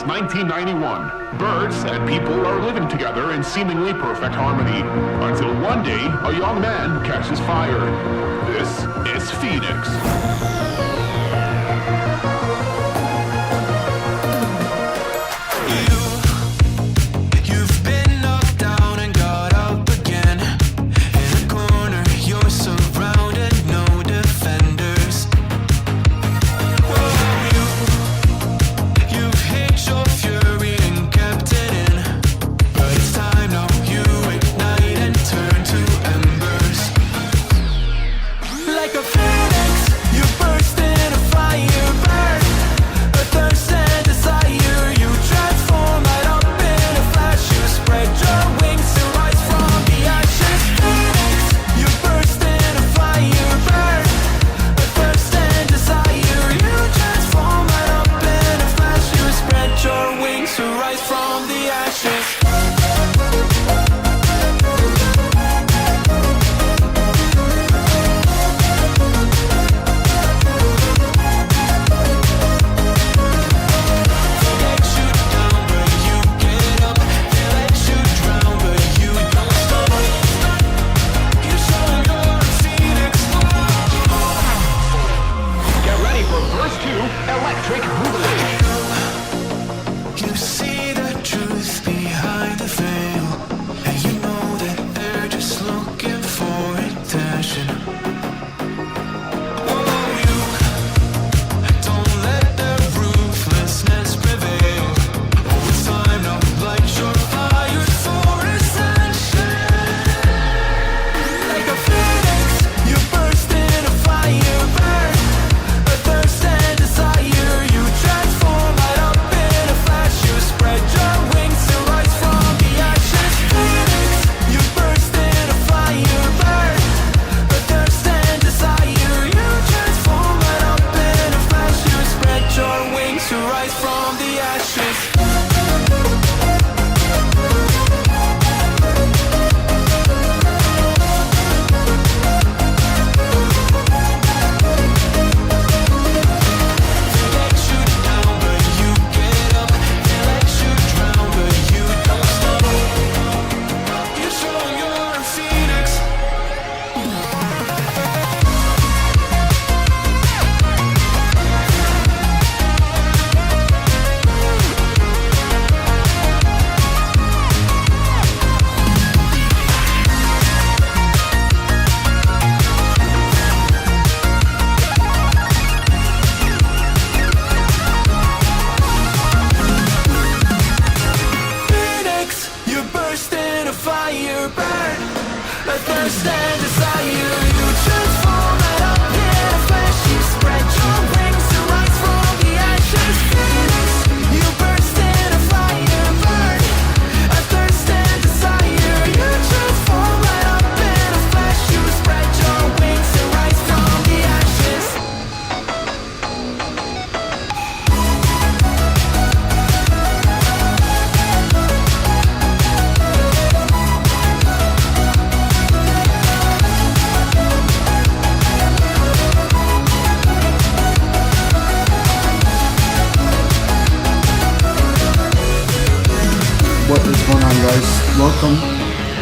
1991. Birds and people are living together in seemingly perfect harmony, until one day a young man catches fire. This is Phoenix.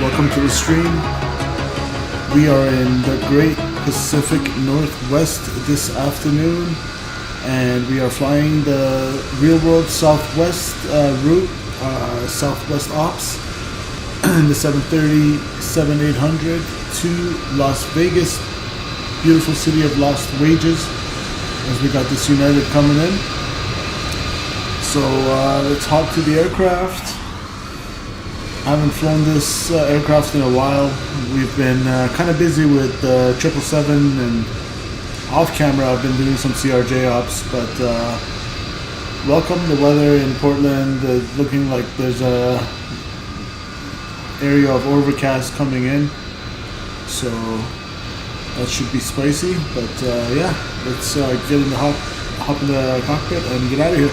Welcome to the stream. We are in the Great Pacific Northwest this afternoon, and we are flying the real world Southwest route, Southwest Ops, the 737-800 to Las Vegas, beautiful city of lost wages, as we got this United coming in. So let's hop to the aircraft. I haven't flown this aircraft in a while. We've been kind of busy with 777, and off camera I've been doing some CRJ ops, but welcome. The weather in Portland is looking like there's a area of overcast coming in, so that should be spicy. But yeah, let's get in the hop in the cockpit and get out of here.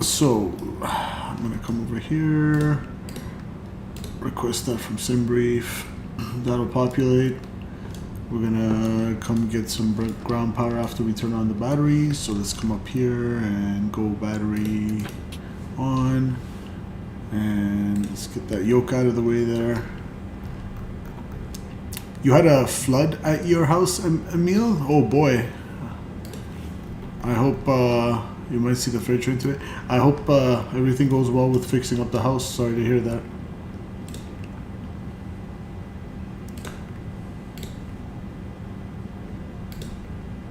So I'm gonna come over here, request that from SimBrief. That'll populate. We're gonna come get some ground power after we turn on the batteries. So let's come up here and go battery on. And let's get that yoke out of the way there. You had a flood at your house, Emil? Oh boy. I hope you might see the freight train today. I hope everything goes well with fixing up the house. Sorry to hear that.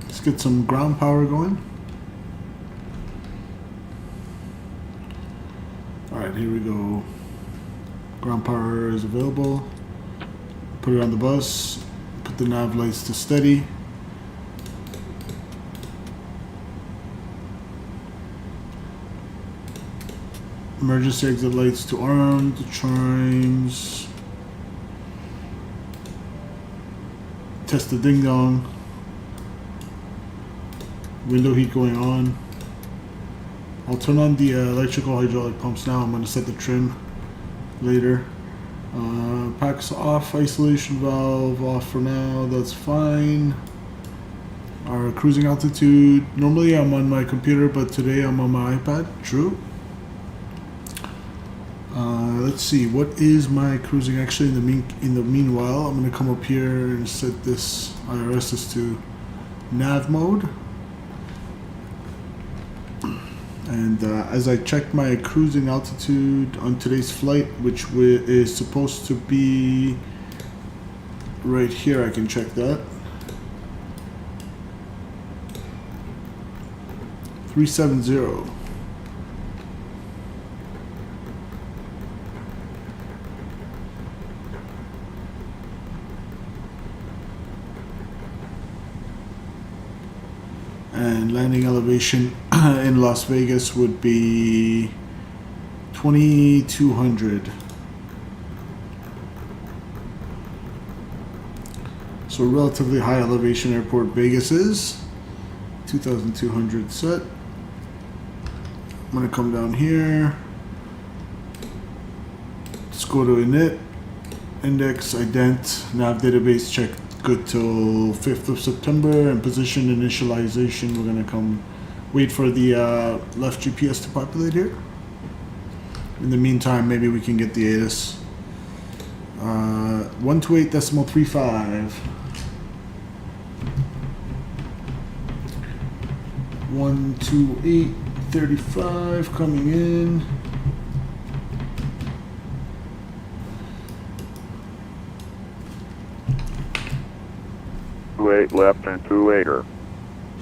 Let's get some ground power going. Alright, here we go. Ground power is available. Put it on the bus. Put the nav lights to steady. Emergency exit lights to armed. Chimes. Test the ding dong. Window heat going on. I'll turn on the electrical hydraulic pumps now. I'm going to set the trim later. Packs off, isolation valve off for now. That's fine. Our cruising altitude. Normally I'm on my computer, but today I'm on my iPad. True. Let's see. What is my cruising actually? In the meanwhile, I'm going to come up here and set this IRS to nav mode. And as I check my cruising altitude on today's flight, which is supposed to be right here, I can check that. 370. And landing elevation in Las Vegas would be 2200. So relatively high elevation airport Vegas is 2200 set. I'm going to come down here. Let's go to init, index, ident, nav database check. Good till 5th of September, and position initialization. We're gonna come wait for the left GPS to populate here. In the meantime, maybe we can get the ATIS. 128.35. 128.35 coming in. 28 left and 28er.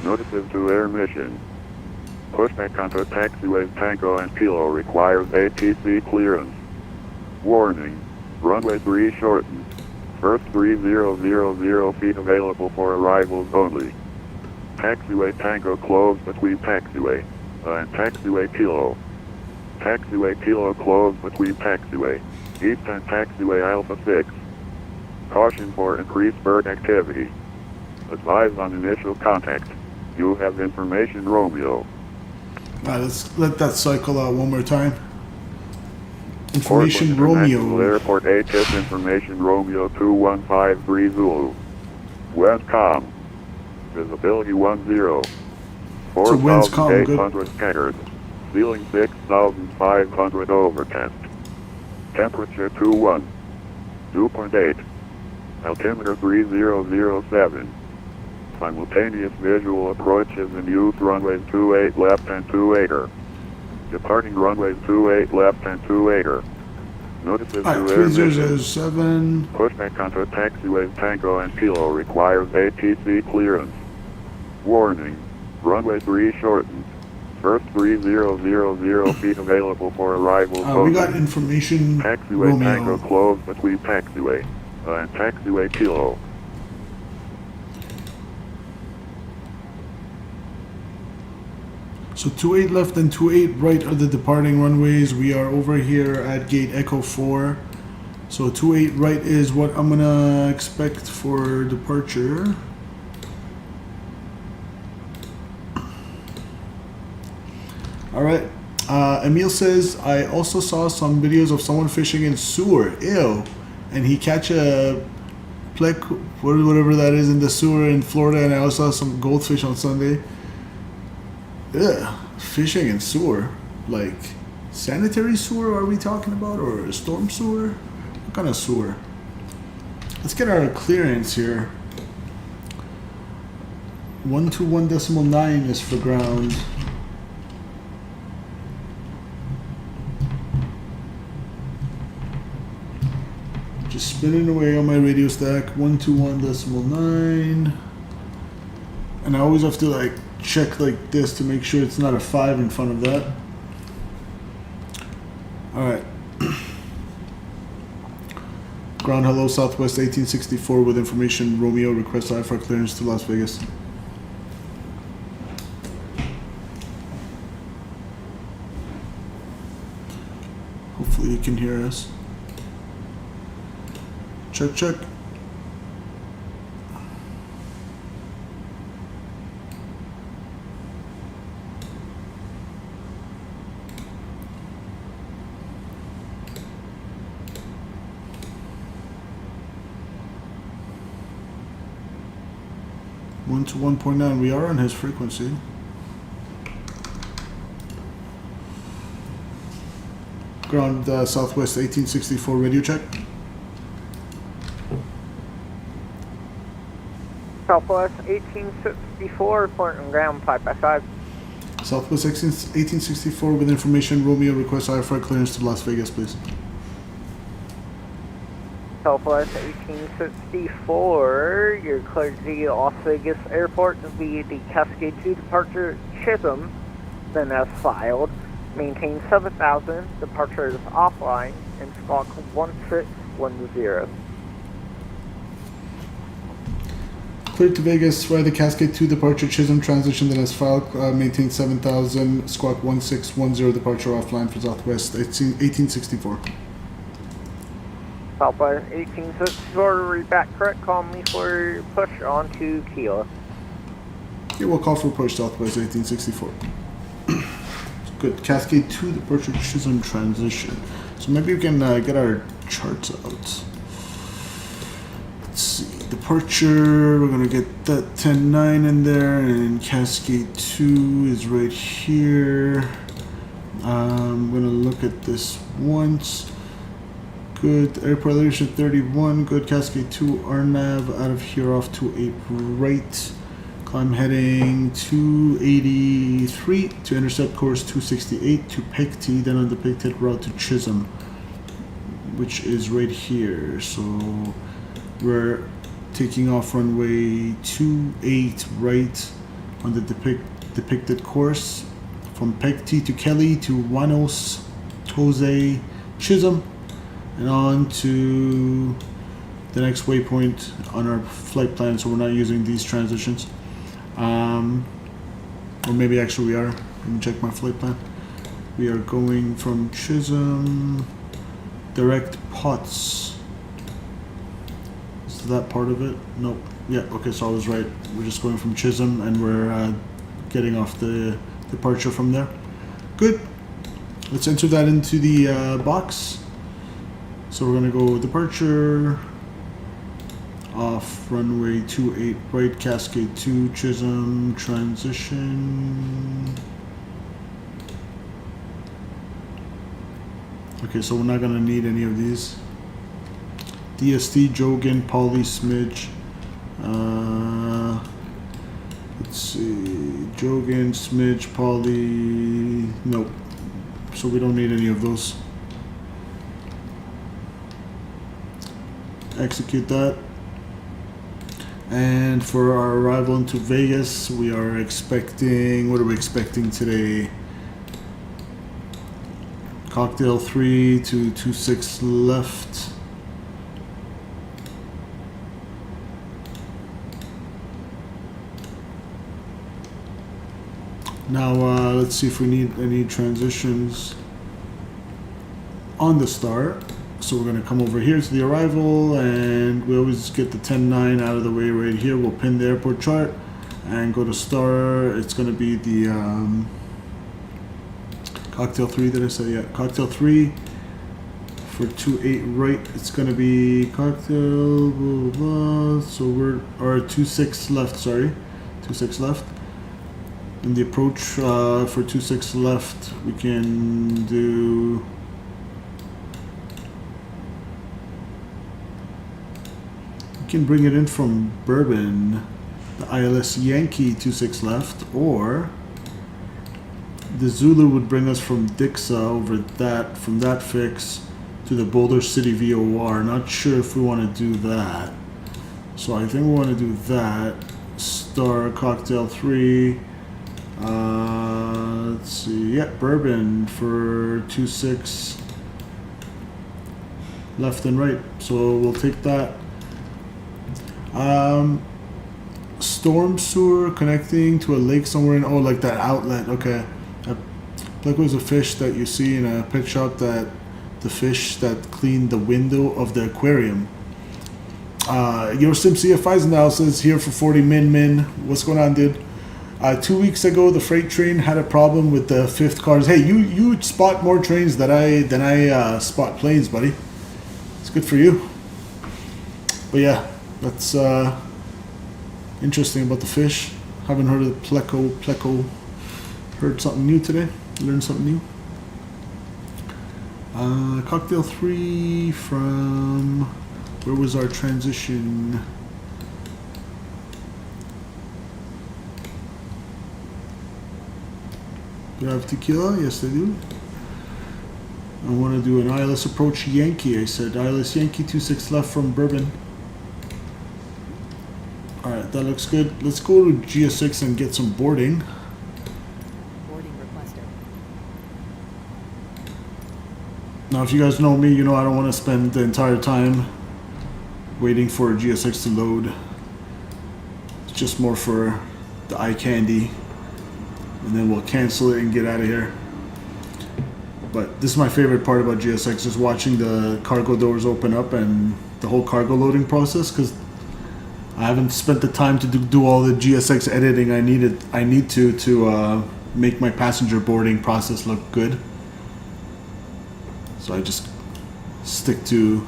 Notices to air mission. Pushback onto taxiway Tango and Kilo requires ATC clearance. Warning. Runway 3 shortened. First 3000 feet available for arrivals only. Taxiway Tango closed between taxiway and taxiway Kilo. Taxiway Kilo closed between taxiway East and taxiway Alpha 6. Caution for increased bird activity. Advise on initial contact. You have information Romeo. Let's let that cycle out one more time. Information Romeo. Airport ATIS information Romeo 2153 Zulu. Westcom. Visibility 10. 4,800 scattered. Ceiling 6,500 overcast. Temperature 21. 2.8. Altimeter 3007. Simultaneous visual approaches in use runways 28 left and 28er. Departing runways 28 left and 28er. Notices to air mission. 3007. Pushback onto taxiways Tango and Kilo requires ATC clearance. Warning. Runway 3 shortened. First 3000 feet available for arrivals We got information Taxiway Romeo. Tango closed between taxiway and taxiway Kilo. So 28 left and 28 right are the departing runways. We are over here at gate Echo 4. So 28 right is what I'm gonna expect for departure. All right. Emil says, I also saw some videos of someone fishing in sewer. Ew. And he catch a plek, whatever that is, in the sewer in Florida, and I also saw some goldfish on Sunday. Yeah, fishing in sewer, like sanitary sewer are we talking about, or a storm sewer? What kind of sewer? Let's get our clearance here. 121.9 is for ground. Just spinning away on my radio stack. 121.9. And I always have to like check like this to make sure it's not a 5 in front of that. Alright. Ground hello, Southwest 1864 with information Romeo, request IFR clearance to Las Vegas. Hopefully you can hear us. Check, check. One to 1.9. We are on his frequency. Ground Southwest 1864 radio check. Southwest 1864, reporting ground 5x5. Southwest 1864 with information Romeo, request IFR clearance to Las Vegas, please. Southwest 1864, you're cleared to the Las Vegas Airport via the Cascade 2 departure Chisholm, then as filed. Maintain 7,000, departure is offline, and squawk 1610. Cleared to Vegas via the Cascade 2 departure Chisholm transition, then as filed. Maintain 7,000, squawk 1610, departure offline for Southwest 1864. Southwest 1864, read back correct, call me for push on to Kilo. Yeah, we'll call for push Southwest 1864. Good. Cascade 2 departure Chisholm transition. So maybe we can get our charts out. Let's see. Departure, we're gonna get that 10-9 in there, and Cascade 2 is right here. I'm gonna look at this once. Good. Airport elevation 31. Good. Cascade 2 RNAV out of here off 28 right. Climb heading 283 to intercept course 268 to PEC-T, then on the PEC-T route to Chisholm, which is right here. So we're taking off runway 28 right on the depicted course from PEC-T to Kelly to Juanos, Jose, Chisholm, and on to the next waypoint on our flight plan, so we're not using these transitions. Or maybe actually we are. Let me check my flight plan. We are going from Chisholm, direct Potts. Is that part of it? Nope. Yeah, okay, so I was right. We're just going from Chisholm and we're getting off the departure from there. Good. Let's enter that into the box. So we're gonna go departure, off runway 28 right, Cascade 2 Chisholm transition. Okay, so we're not gonna need any of these. DST, Jogan, Polly, Smidge. Let's see, Jogan, Smidge, Polly. Nope. So we don't need any of those. Execute that. And for our arrival into Vegas, we are expecting, what are we expecting today? Cocktail 3 to 26 left. Now let's see if we need any transitions on the start. So we're going to come over here to the arrival, and we always get the 10-9 out of the way right here. We'll pin the airport chart and go to star. It's going to be the Cocktail 3, did I say? Yeah, Cocktail 3 For 28 right, it's gonna be cocktail, blah, blah, blah. So we're, or 26 left, sorry. 26 left. And the approach for 26 left, we can do... We can bring it in from Bourbon, the ILS Yankee 26 left, or the Zulu would bring us from Dixa over that, from that fix to the Boulder City VOR. Not sure if we want to do that. So I think we want to do that. Star Cocktail 3. Let's see. Yeah, Bourbon for 26 left and right. So we'll take that. Storm sewer connecting to a lake somewhere in, oh, like that outlet. Okay. Like it was a fish that you see in a pet shop, that the fish that cleaned the window of the aquarium. Your Sim CFI's analysis here for 40 min. What's going on, dude? 2 weeks ago, the freight train had a problem with the fifth cars. Hey, you spot more trains than I spot planes, buddy. It's good for you. But yeah, that's interesting about the fish. Haven't heard of the pleco. Heard something new today. Learned something new. Cocktail 3 from, where was our transition? Do I have tequila? Yes, I do. I want to do an ILS approach Yankee. I said ILS Yankee 26 left from Bourbon. Alright, that looks good. Let's go to GS6 and get some boarding. Now, if you guys know me, you know I don't want to spend the entire time waiting for GSX to load. It's just more for the eye candy. And then we'll cancel it and get out of here. But this is my favorite part about GSX, is watching the cargo doors open up and the whole cargo loading process, because I haven't spent the time to do all the GSX editing I need to make my passenger boarding process look good. So I just stick to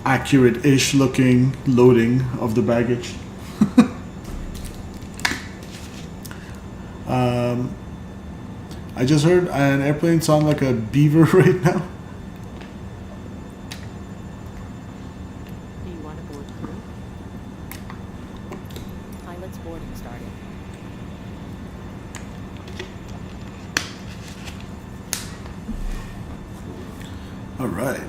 accurate-ish looking loading of the baggage. I just heard an airplane sound like a beaver right now. Do you want to board crew? Pilot's boarding started. All right.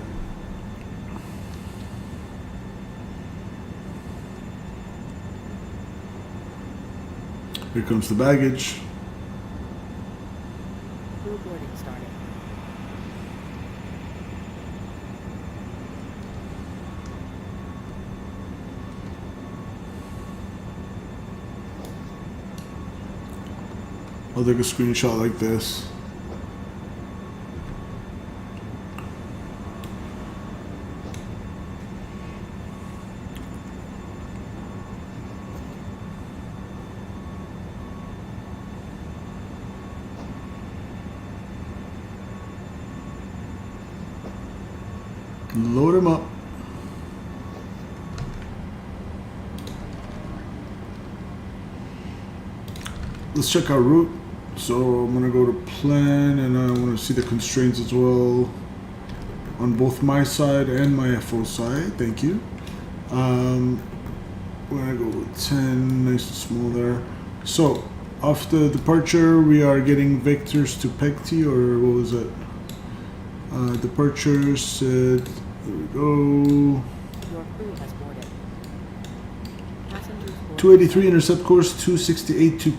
Here comes the baggage. Crew boarding started. I'll take a screenshot like this. Load them up. Let's check our route. So I'm gonna go to plan, and I want to see the constraints as well on both my side and my FO side. Thank you. We're gonna go with 10, nice and small there. So after departure, we are getting vectors to PECT, or what was it? Departure said, there we go. Your crew has boarded. Passengers boarded. 283 intercept course, 268 to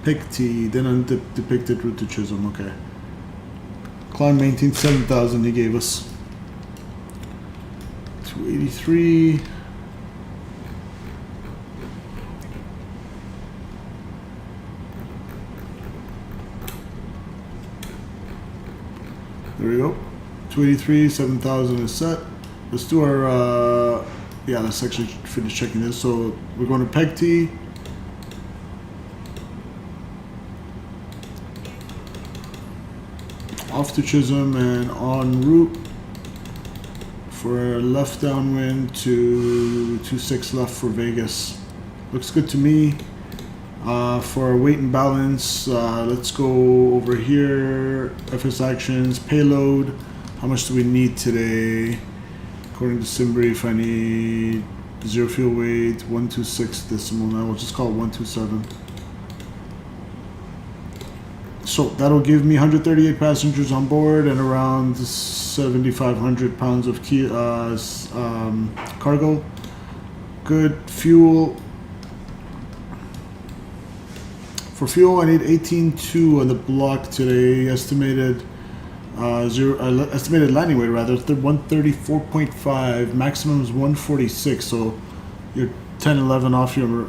PECT, then undepicted route to Chisholm. Okay. Climb maintain 7,000 he gave us. 283. There we go. 283, 7,000 is set. Let's do our, yeah, let's actually finish checking this. So we're going to PECT. off to Chisholm and en route for left downwind to 26 left for Vegas. Looks good to me. For weight and balance, let's go over here. FS actions, payload. How much do we need today? According to SimBrief, I need 0 fuel weight, 126 decimal. Now we'll just call it 127. So that'll give me 138 passengers on board and around 7,500 pounds of cargo. Good. Fuel. For fuel, I need 18.2 on the block today. Estimated estimated landing weight rather 134.5. Maximum is 146. So you're 10-11 off your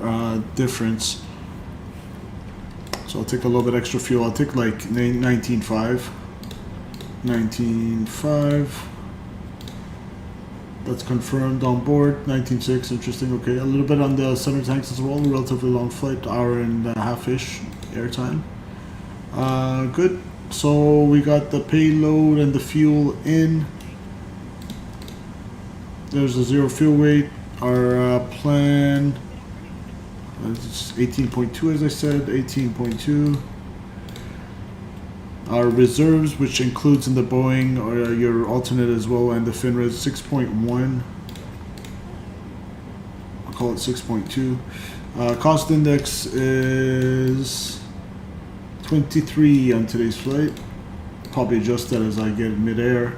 difference. So I'll take a little bit extra fuel. I'll take like 19.5. 19.5. That's confirmed on board. 19.6. Interesting. Okay, a little bit on the center tanks as well. Relatively long flight, hour and a half-ish airtime. Good. So we got the payload and the fuel in. There's a 0 fuel weight. Our plan. It's 18.2 as I said, 18.2. Our reserves, which includes in the Boeing or your alternate as well, and the FINRA is 6.1. I'll call it 6.2. Cost index is 23 on today's flight. Probably adjust that as I get midair.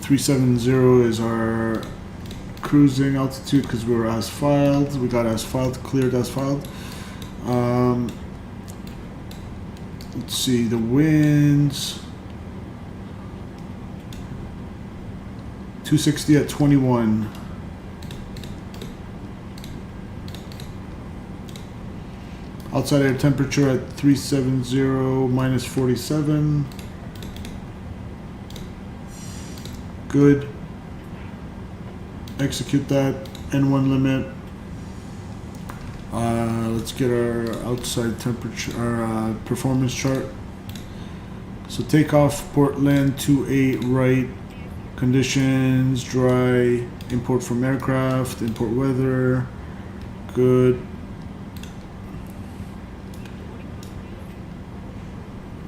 370 is our cruising altitude because we were as filed. We got as filed, cleared as filed. Let's see the winds. 260 at 21. Outside air temperature at 370 minus 47. Good. Execute that. N1 limit. Let's get our outside temperature, our performance chart. So takeoff, Portland 28 right. Conditions, dry. Import from aircraft, import weather. Good.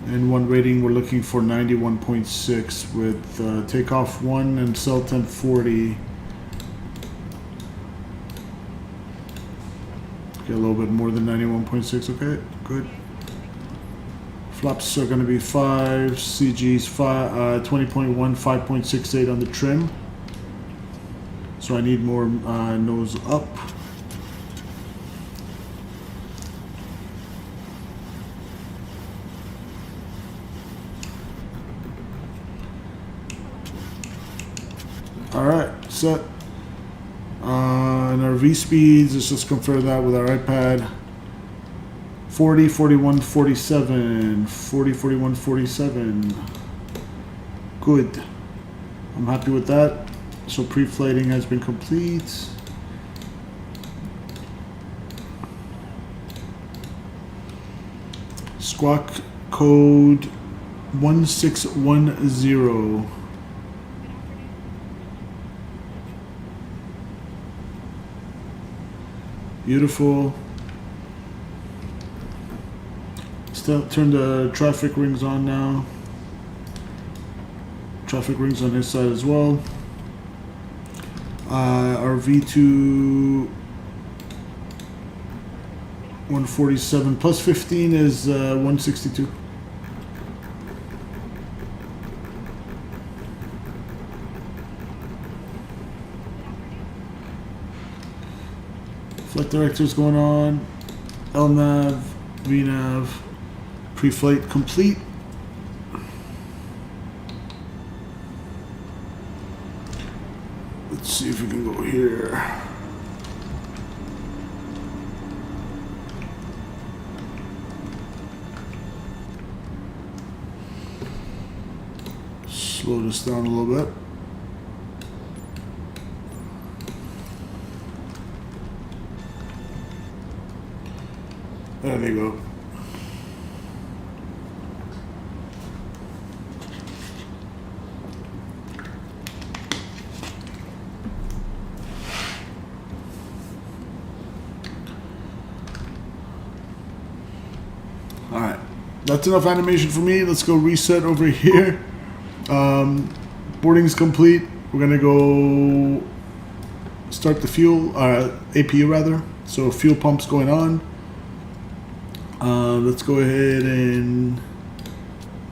N1 rating, we're looking for 91.6 with takeoff 1 and cell temp 40. Get a little bit more than 91.6, okay, good. Flaps are going to be 5, CG's 20.1, 5.68 on the trim. So I need more nose up. Alright, set. And our V speeds, let's just confirm that with our iPad. 40, 41, 47. 40, 41, 47. Good. I'm happy with that. So pre-flighting has been complete. Squawk code 1610. Beautiful. Still turn the traffic rings on now. Traffic rings on this side as well. Our V2 147 plus 15 is 162. Flight director's going on. LNAV, VNAV, pre-flight complete. Let's see if we can go here. Slow this down a little bit. There they go. Alright, that's enough animation for me. Let's go reset over here. Boarding's complete. We're gonna go start the fuel, APU rather. So fuel pump's going on. Let's go ahead and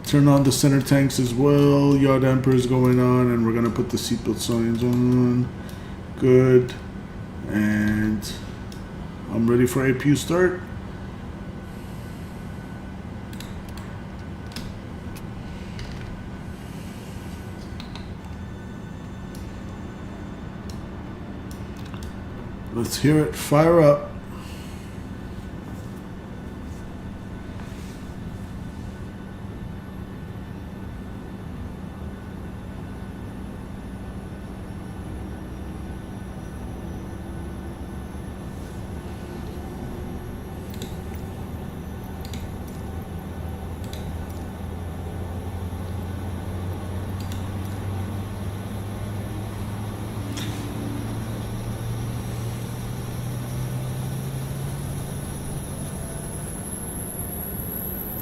turn on the center tanks as well. Yaw damper is going on, and we're gonna put the seatbelt signs on. Good. And I'm ready for APU start. Let's hear it fire up.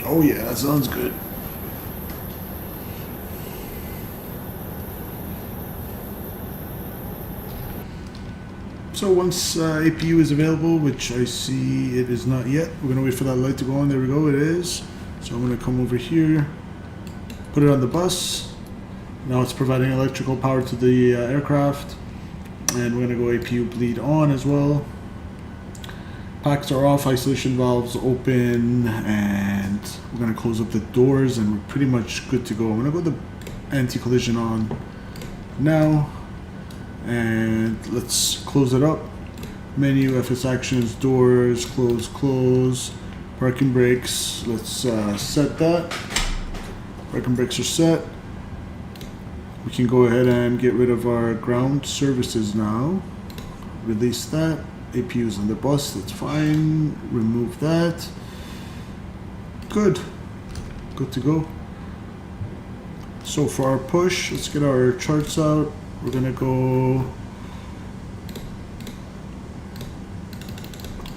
Oh yeah, that sounds good. So once APU is available, which I see it is not yet, we're gonna wait for that light to go on. There we go, it is. So I'm gonna come over here, put it on the bus. Now it's providing electrical power to the aircraft, and we're gonna go APU bleed on as well. Packs are off, isolation valves open, and we're gonna close up the doors, and we're pretty much good to go. I'm gonna go the anti-collision on now, and let's close it up. Menu, FS actions, doors, close, close. Parking brakes, let's set that. Parking brakes are set. We can go ahead and get rid of our ground services now. Release that. APU's on the bus, that's fine. Remove that. Good. Good to go. So for our push, let's get our charts out. We're gonna go.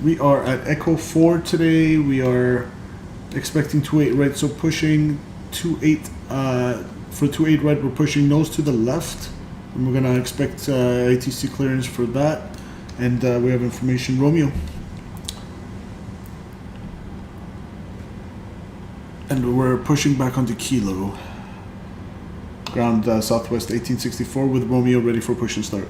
We are at Echo 4 today. We are expecting 28 right, so pushing 28. For 28 right, we're pushing nose to the left, and we're gonna expect ATC clearance for that. And we have information, Romeo. And we're pushing back onto Kilo. Ground Southwest 1864 with Romeo ready for push and start.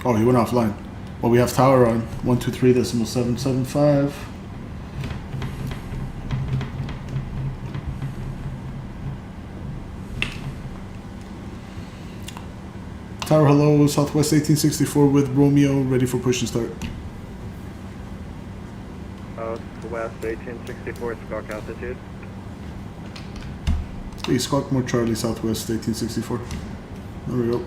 Oh, he went offline. Well, we have tower on 123.775. Tower hello, Southwest 1864 with Romeo ready for push and start. Southwest 1864 squawk altitude. Hey, squawk more Charlie, Southwest 1864. There we go.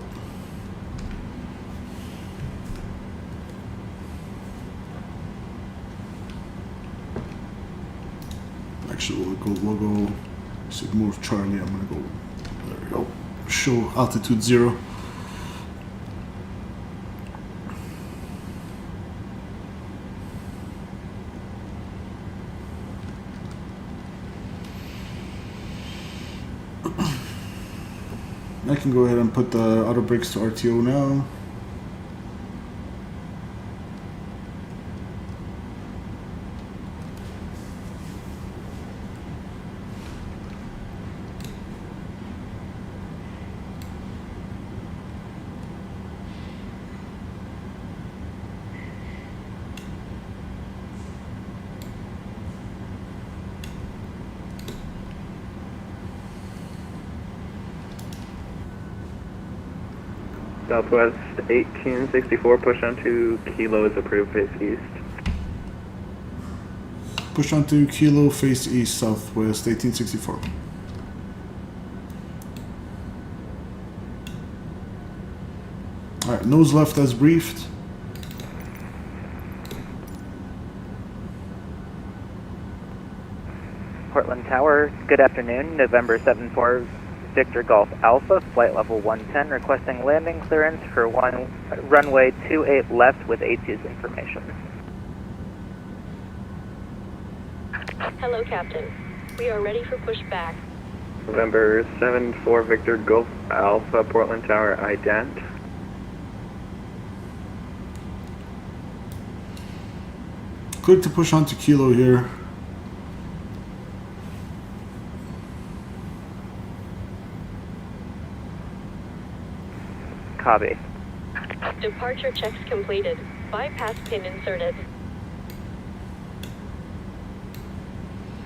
Actually, we'll go Sigma of Charlie. I'm gonna go. There we go. Show altitude 0. I can go ahead and put the auto brakes to RTO now. Southwest 1864 push onto Kilo is approved, face east. Push onto Kilo, face east, Southwest 1864. Alright, nose left as briefed. Portland Tower. Good afternoon, November 74 Victor Golf Alpha, flight level 110, requesting landing clearance for runway 28 left with A2's information. Hello, Captain. We are ready for pushback. November 74 Victor Golf Alpha, Portland Tower, ident. Good to push on to Kilo here. Copy. Departure checks completed. Bypass pin inserted.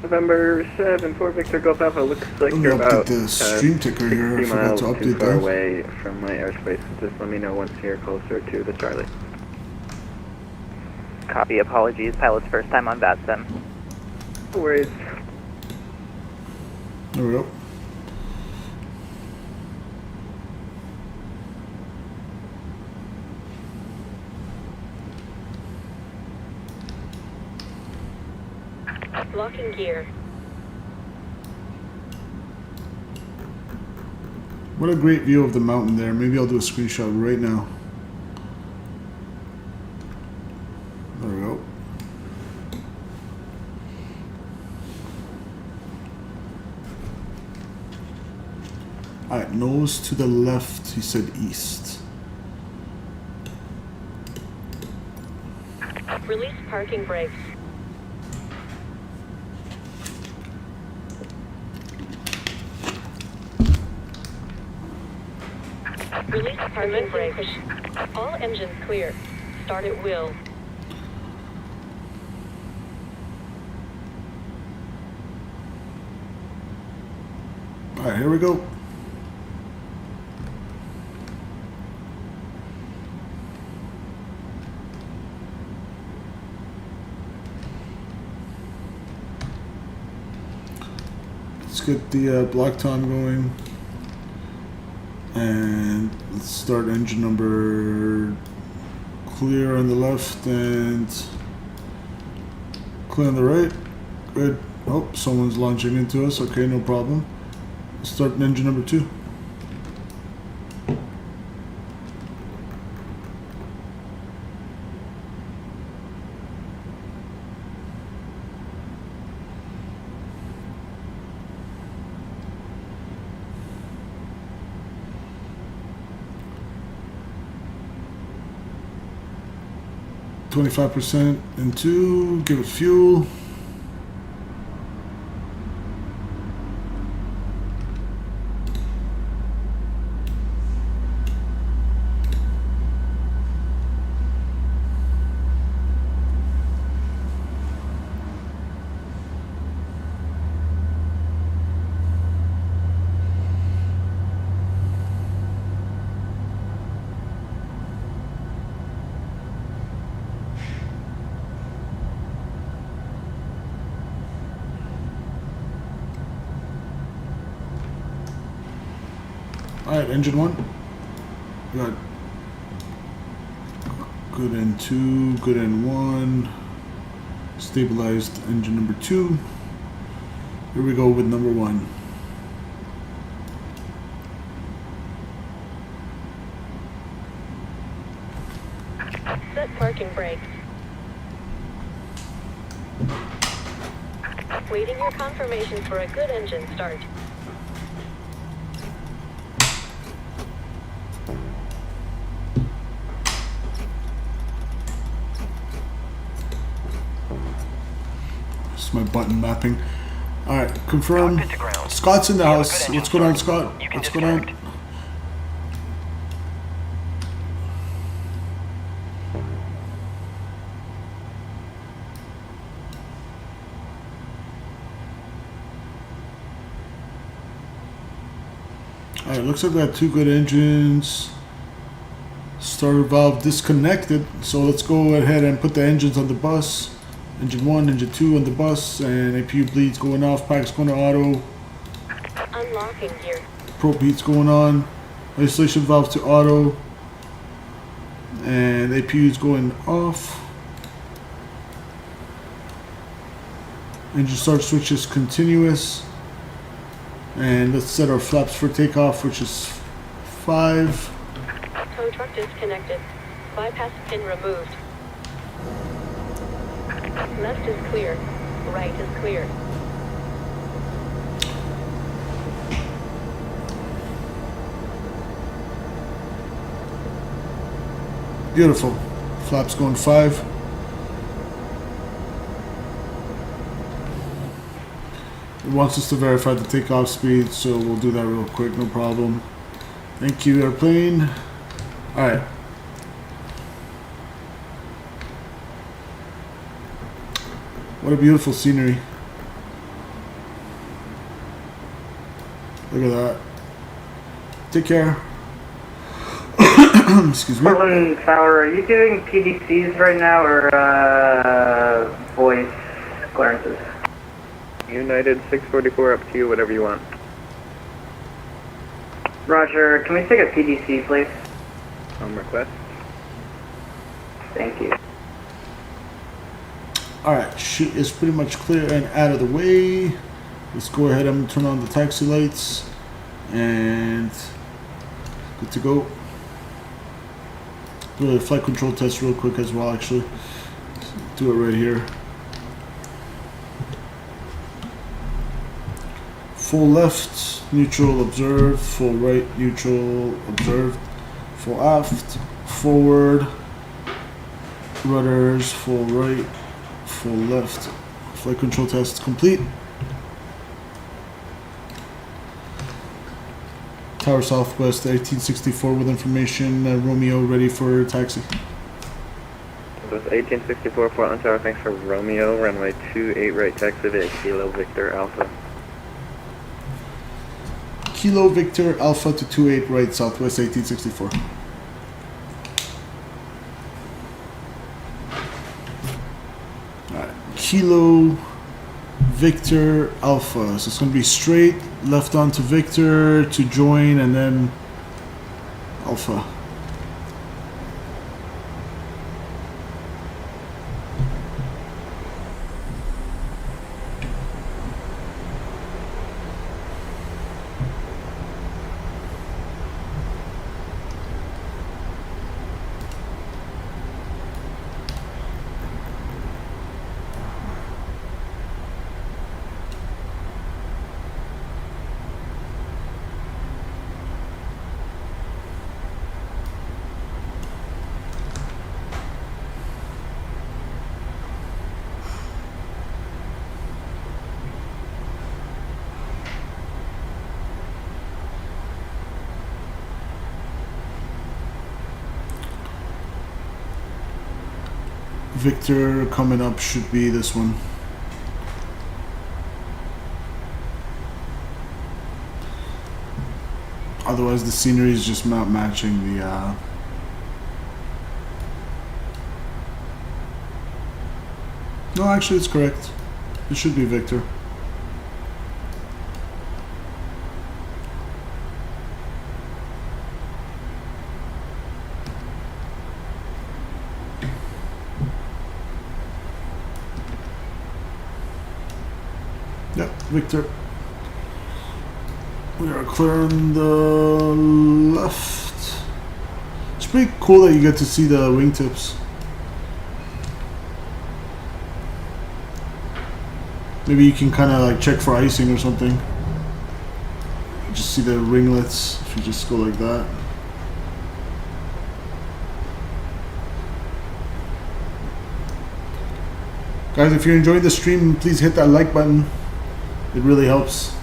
November 74 Victor Golf Alpha, looks like Let me you're about update the stream ticker here. I 60 forgot miles to too update far that. away from my airspace. Just let me know once you're closer to the Charlie. Copy. Apologies. Pilot's first time on VATSIM. No worries. There we go. Locking gear. What a great view of the mountain there. Maybe I'll do a screenshot right now. There we go. Alright, nose to the left, he said east. Release parking brakes. Release parking brakes. All engines clear. Start at will. Alright, here we go. Let's get the block time going. And let's start engine number clear on the left and clear on the right. Good. Oh, someone's launching into us. Okay, no problem. Start engine number 2. %, and 2, give it fuel. Alright, engine 1. We got good end 2, good end 1. Stabilized engine number 2. Here we go with number 1. Set parking brakes. Waiting your confirmation for a good engine start. This is my button mapping. Alright, confirm. Scott's in the house. What's going on, Scott? What's going on? Alright, looks like we have 2 good engines. Starter valve disconnected. So let's go ahead and put the engines on the bus. Engine 1, engine 2 on the bus, and APU bleeds going off, packs going to auto. Unlocking gear. Probe heat's going on. Isolation valve to auto. And APU is going off. Engine start switch is continuous. And let's set our flaps for takeoff, which is 5. Tow truck disconnected. Bypass pin removed. Left is clear. Right is clear. Beautiful. Flaps going 5. It wants us to verify the takeoff speed, so we'll do that real quick, no problem. Thank you, airplane. Alright. What a beautiful scenery. Look at that. Take care. Excuse me. Portland Tower, are you doing PDCs right now or voice clearances? United 644 up to you, whatever you want. Roger, can we take a PDC, please? Request. Thank you. Alright, chute is pretty much clear and out of the way. Let's go ahead and turn on the taxi lights. And good to go. Do a flight control test real quick as well, actually. Do it right here. Full left, neutral, observed. Full right, neutral, observed. Full aft, forward. Rudders, full right, full left. Flight control test complete. Tower Southwest 1864 with information. Romeo ready for taxi. With 1864 Portland Tower, thanks for Romeo, runway 28 right, taxi to Kilo Victor Alpha. Kilo Victor Alpha to 28 right, Southwest 1864. Alright, Kilo Victor Alpha. So it's going to be straight, left onto Victor to join, and then Alpha. Victor coming up should be this one. Otherwise the scenery is just not matching the No, actually it's correct. It should be Victor. Yep, Victor. We are clearing the left. It's pretty cool that you get to see the wingtips. Maybe you can kind of like check for icing or something. Just see the ringlets if you just go like that. Guys, if you're enjoying the stream, please hit that like button. It really helps.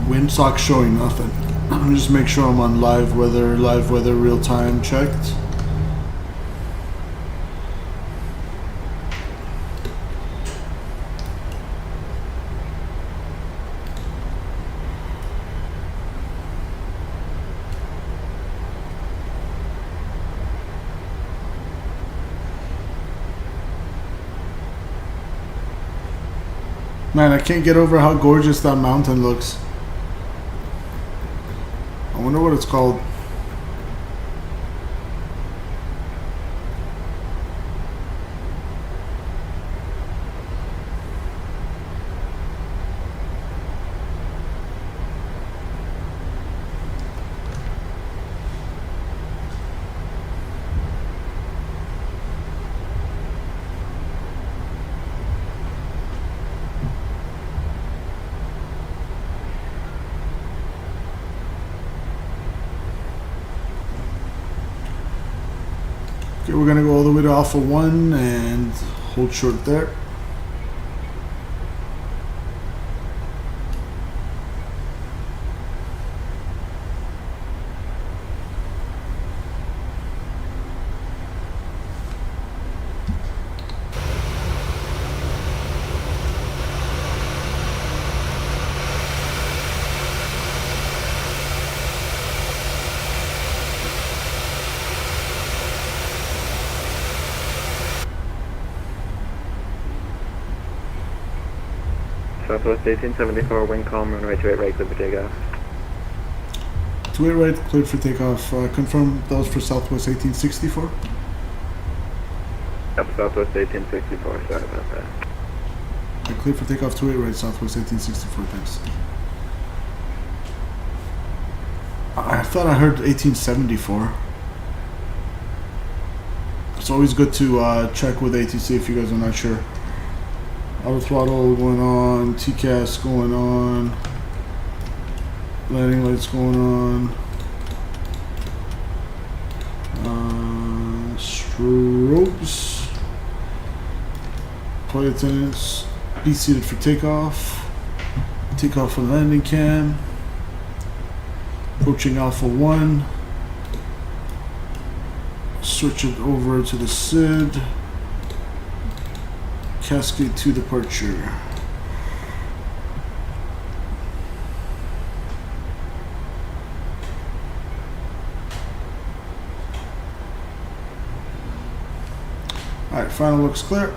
Windsock showing nothing. Just make sure I'm on live weather, real time checked. Man, I can't get over how gorgeous that mountain looks. I wonder what it's called. Okay, we're gonna go all the way to Alpha 1 and hold short there. Southwest 1874, wind calm, runway 28 right, clear for takeoff. 28 right, cleared for takeoff. Confirm that was for Southwest 1864. Yep, Southwest 1864, sorry about that. Cleared for takeoff 28 right, Southwest 1864, thanks. I thought I heard 1874. It's always good to check with ATC if you guys are not sure. Auto throttle going on, TCAS going on, landing lights going on, strobes, flight attendants, be seated for takeoff, takeoff and landing cam, approaching Alpha 1, switch it over to the SID, Cascade 2 departure. Alright, final looks clear.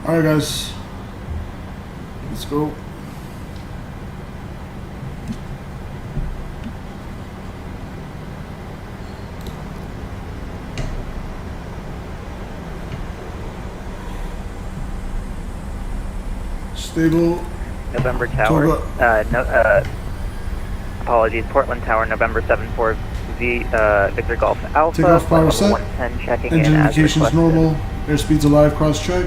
Alright guys, let's go. Stable. November Tower. Apologies, Portland Tower, November 7-4 Victor Golf Alpha. Takeoff power set. 110 checking Engine in as indications requested. normal. Airspeed's alive, cross check.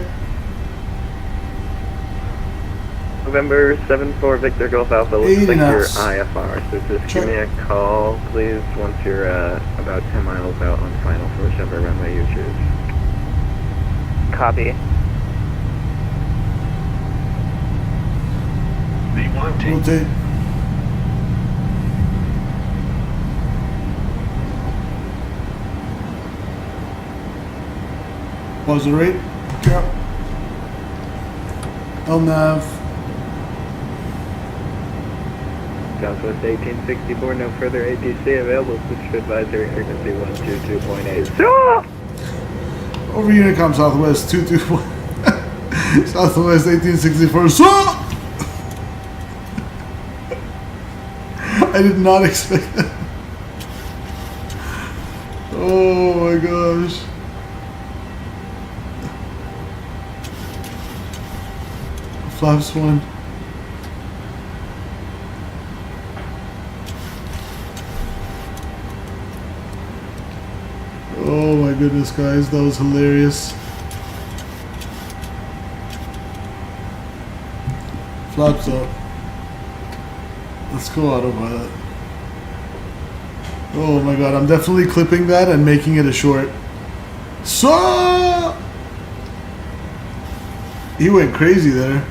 November 7-4 Victor Golf Alpha, looks 80 like your knots. IFR, so just Check. give me a call, please, once you're about 10 miles out on final for whichever runway you choose. Copy. Rotate. Pause the rate. Yep. LNAV. Southwest 1864, no further ATC available, switch to advisory frequency 122.8. Over Unicom Southwest 221. Southwest 1864. Swap! I did not expect that. Oh my gosh. Flaps 1. Oh my goodness, guys, that was hilarious. Flaps up. Let's go autopilot. Oh my god, I'm definitely clipping that and making it a short. So he went crazy there.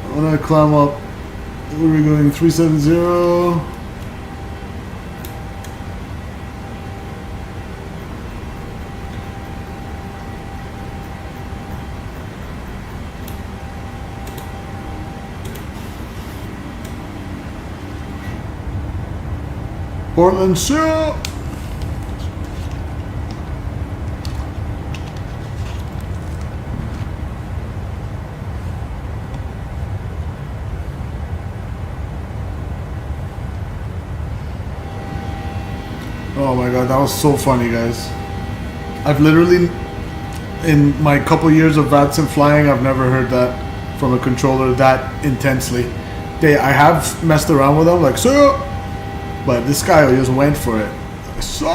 I'm gonna climb up. Where are we going? 370. Portland, sir. Oh my god, that was so funny, guys. I've literally, in my couple years of VATSIM flying, I've never heard that from a controller that intensely. I have messed around with them, like, sir, but this guy just went for it. Sir!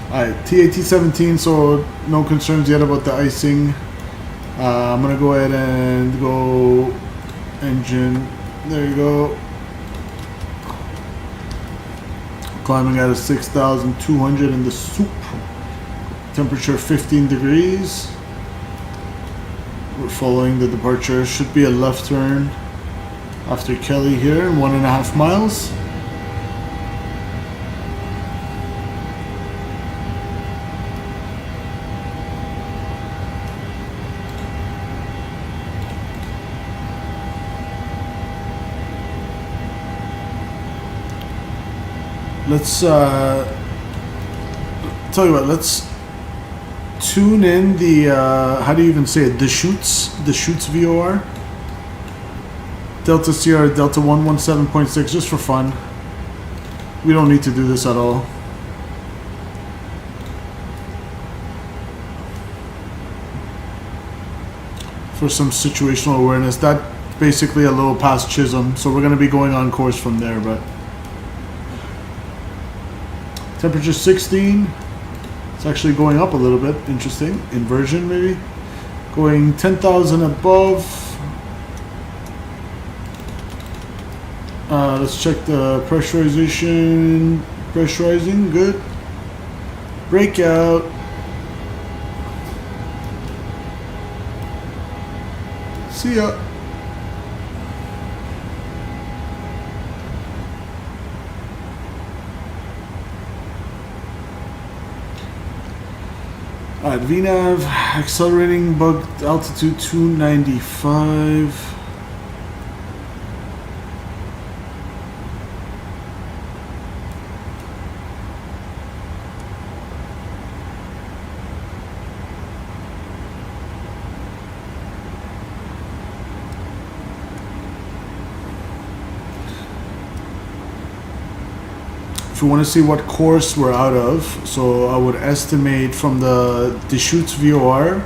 Alright, TAT-17, so no concerns yet about the icing. I'm gonna go ahead and go engine. There you go. Climbing at a 6,200 in the soup. Temperature 15 degrees. We're following the departure. Should be a left turn after Kelly here in 1.5 miles. Let's tell you what, let's tune in the how do you even say it, the shoots VOR, Delta Sierra Delta 117.6, just for fun. We don't need to do this at all. For some situational awareness. That basically a little past Chisholm, so we're going to be going on course from there. But temperature 16. It's actually going up a little bit. Interesting. Inversion maybe. Going 10,000 above. Let's check the pressurization. Pressurizing. Good. Breakout. See ya. Alright, VNAV, accelerating, bug altitude 295. If you want to see what course we're out of, so I would estimate from the Deschutes VOR,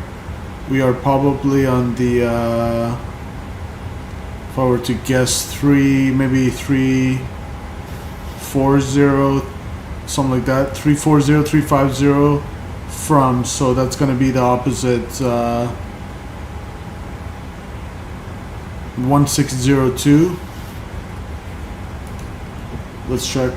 we are probably on the, if I were to guess, maybe 340, something like that, 340, 350 from, so that's going to be the opposite, 1602. Let's check.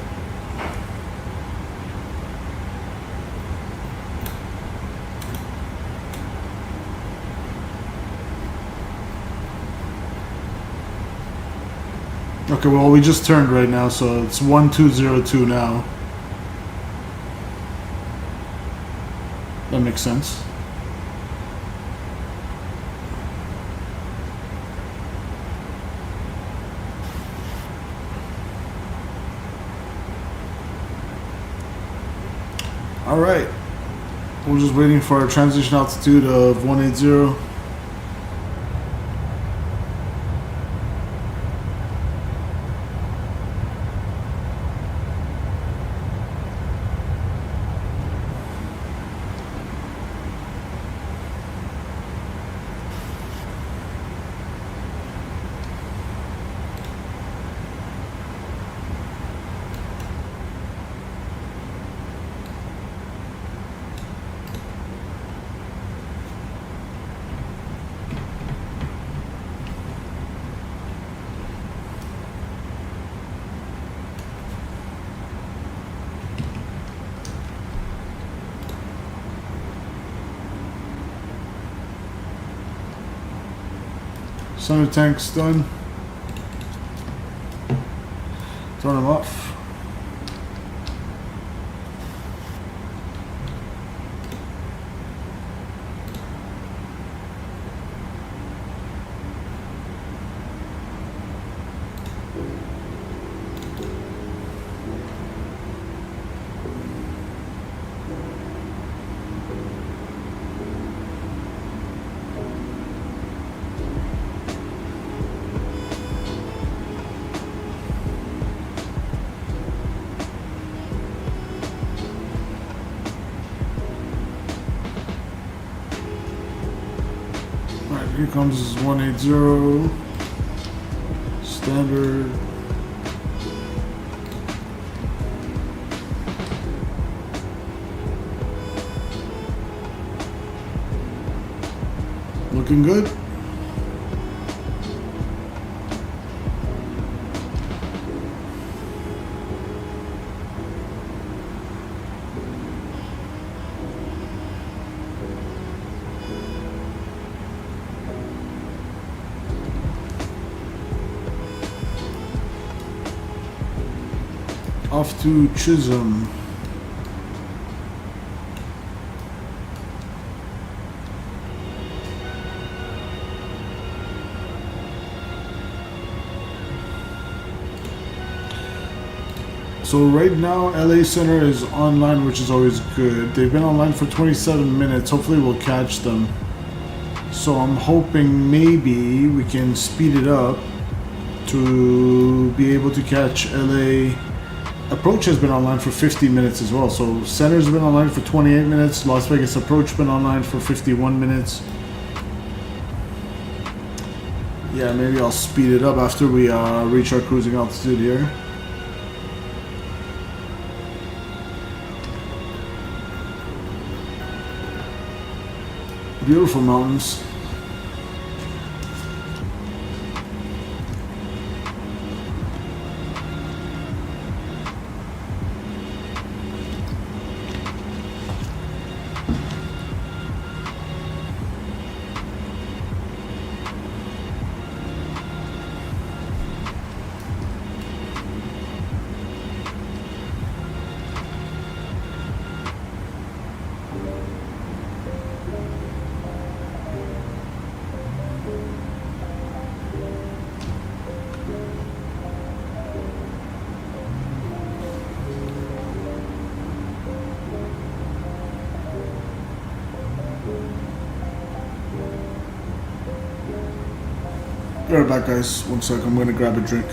Okay, well, we just turned right now, so it's 1202 now. That makes sense. All right. We're just waiting for our transition altitude of 180. Center tank's done. Turn them off. Here comes 180 standard. Looking good. Off to Chisholm. So right now LA Center is online, which is always good. They've been online for 27 minutes. Hopefully we'll catch them. So I'm hoping maybe we can speed it up to be able to catch LA. Approach has been online for 50 minutes as well. So Center's been online for 28 minutes. Las Vegas Approach been online for 51 minutes. Yeah, maybe I'll speed it up after we reach our cruising altitude here. Beautiful mountains. Be right back, guys. One sec, I'm gonna grab a drink.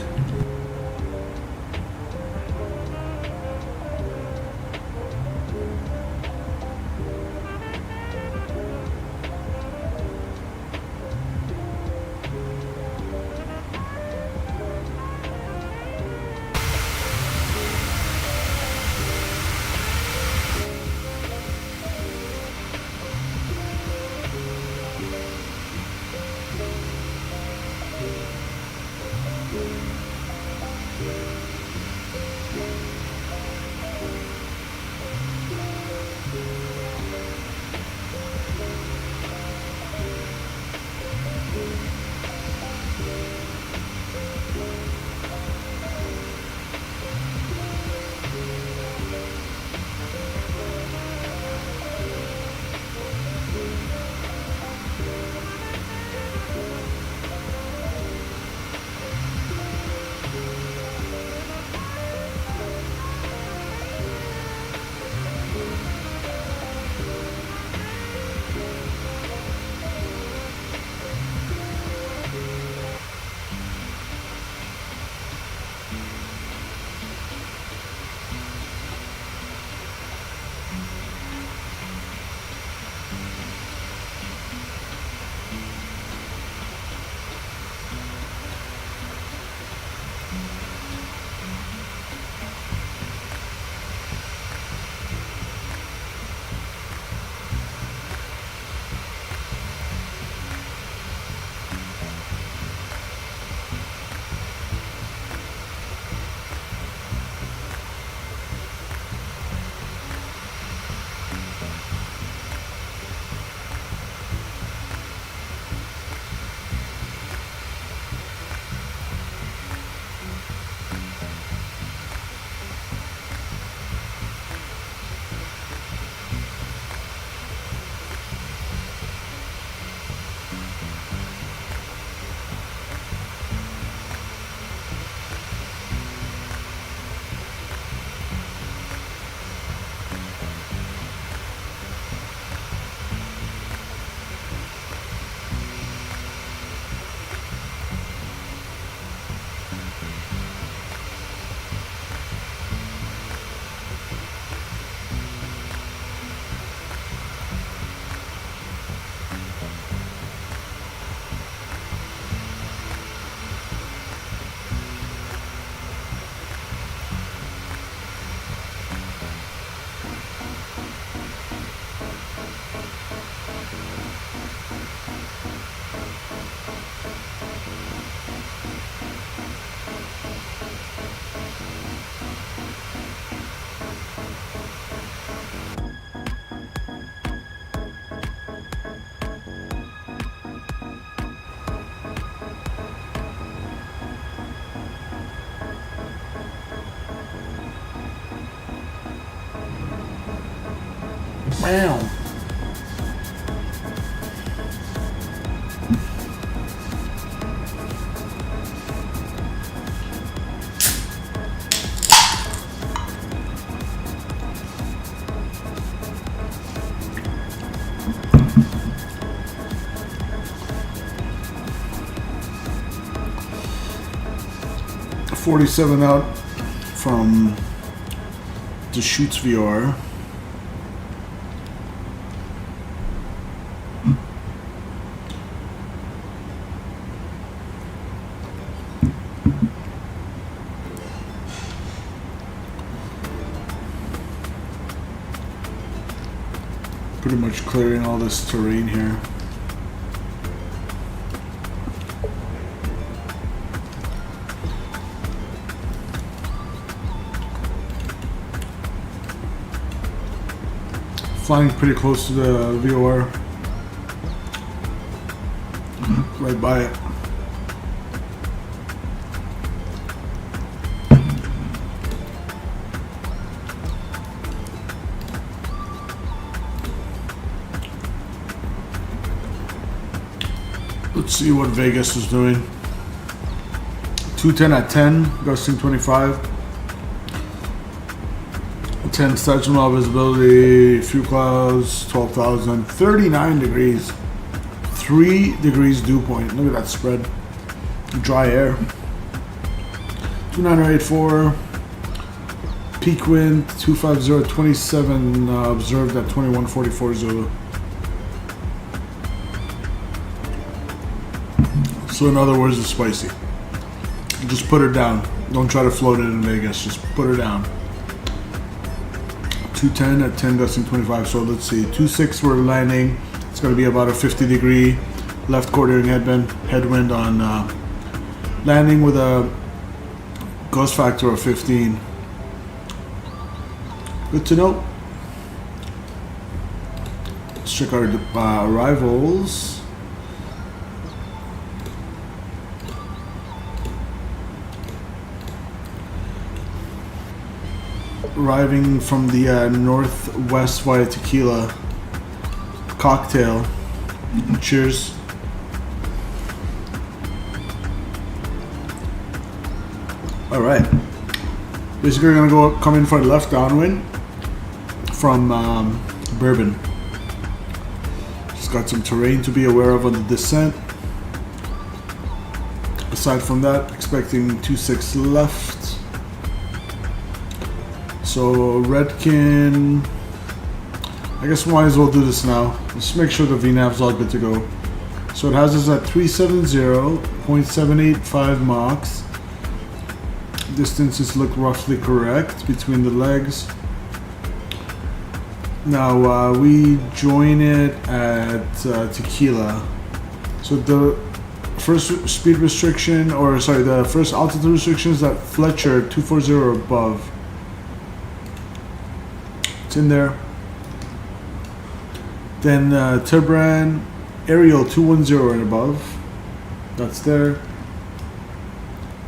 Wow. $47 out from the Shoots VR. Pretty much clearing all this terrain here. Flying pretty close to the VOR. Right by it. Let's see what Vegas is doing. 210 at 10, gusting 25. 10 stational visibility, few clouds, 12,000, 39 degrees, 3 degrees dew point. Look at that spread. Dry air. 29084, peak wind 250, 27 observed at 2144 Zulu. So in other words, it's spicy. Just put her down. Don't try to float it in Vegas. Just put her down. 210 at 10 gusting 25. So let's see. 26 we're landing. It's going to be about a 50 degree left quartering headwind on landing with a gust factor of 15. Good to know. Let's check our arrivals. Arriving from the northwest via Tequila. Cocktail. Cheers. All right. Basically, we're gonna come in for the left downwind from Bourbon. Just got some terrain to be aware of on the descent. Aside from that, expecting 26 left. So Redkin, I guess we might as well do this now. Let's make sure the VNAV's all good to go. So it has us at 370.785 Machs. Distances look roughly correct between the legs. Now we join it at Tequila. So the first speed restriction, or sorry, the first altitude restriction is at Fletcher 240 or above. It's in there. Then Tibran Ariel 210 and above. That's there.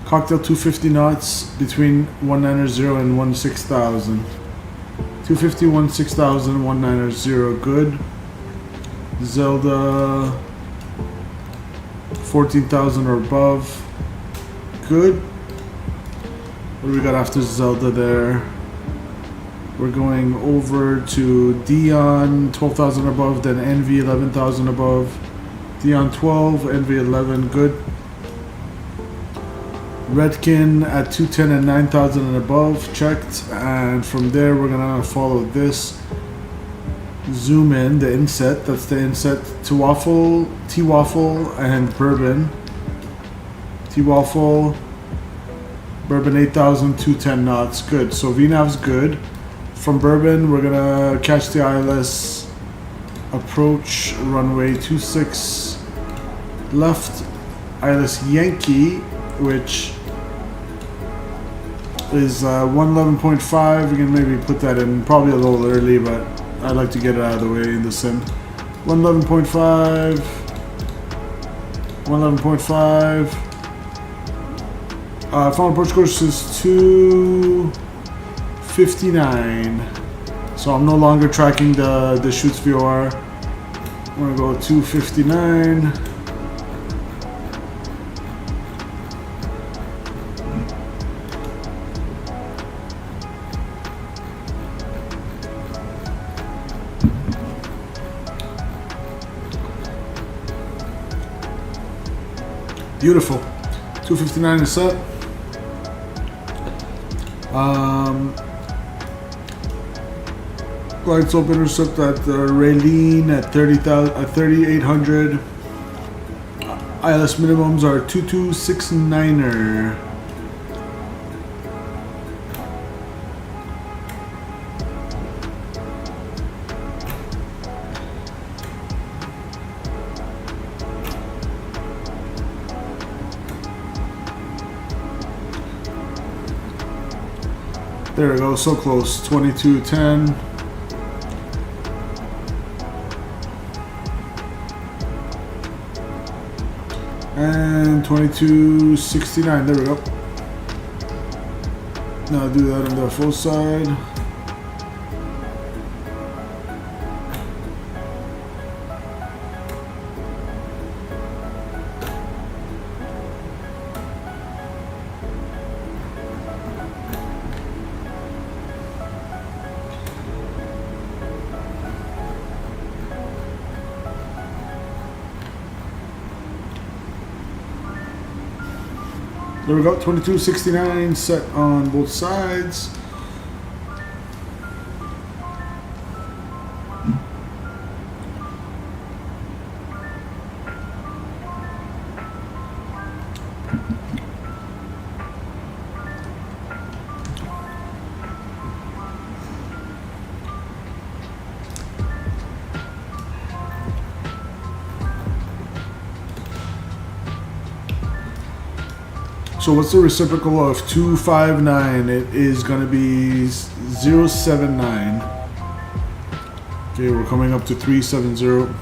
Cocktail 250 knots between 190 and 16,000. 250, 16,000, 190, good. Zelda 14,000 or above. Good. What do we got after Zelda there? We're going over to Dion 12,000 above, then NV 11,000 above. Dion 12, NV 11, good. Redkin at 210 and 9,000 and above, checked. And from there, we're gonna follow this. Zoom in the inset. That's the inset. T-Waffle, and Bourbon. T-Waffle, Bourbon 8,000, 210 knots. Good. So VNAV's good. From Bourbon, we're gonna catch the ILS approach runway 26 left. ILS Yankee, which is 111.5. We can maybe put that in probably a little early, but I'd like to get it out of the way in the sim. 111.5. 111.5. Final approach course is 259. So I'm no longer tracking the chutes VOR. I'm gonna go 259. Beautiful. 259 is set. Glide slope intercept at Reid at 3,800. ILS minimums are 2269er. There we go, so close. 2210. And 2269, there we go. Now do that on the full side. There we go, 2269 set on both sides. So what's the reciprocal of 259? It is going to be 079. Okay, we're coming up to 370.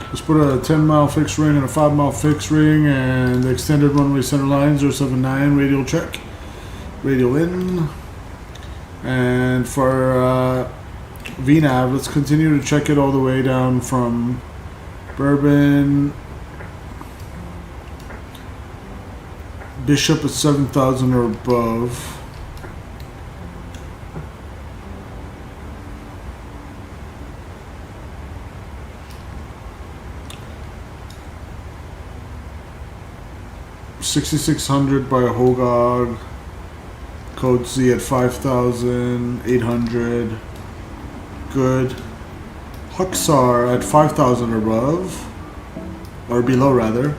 Let's put a 10-mile fixed ring and a 5-mile fixed ring, and the extended runway center line 079, radial check, radial in. And for VNAV, let's continue to check it all the way down from Bourbon, Bishop at 7,000 or above. $6,600 by Hogog, code Z at 5,800, good. Huxar at 5,000 above, or below rather.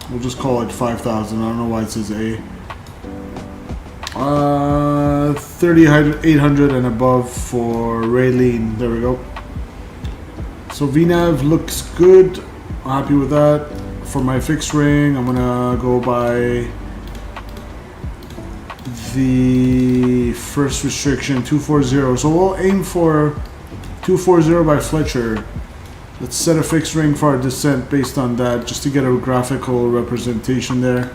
We'll just call it 5,000, I don't know why it says A. 3,800 and above for Raylene, there we go. So VNAV looks good, I'm happy with that. For my fixed ring, I'm gonna go by the first restriction, 240. So we'll aim for 240 by Fletcher. Let's set a fixed ring for our descent based on that, just to get a graphical representation there.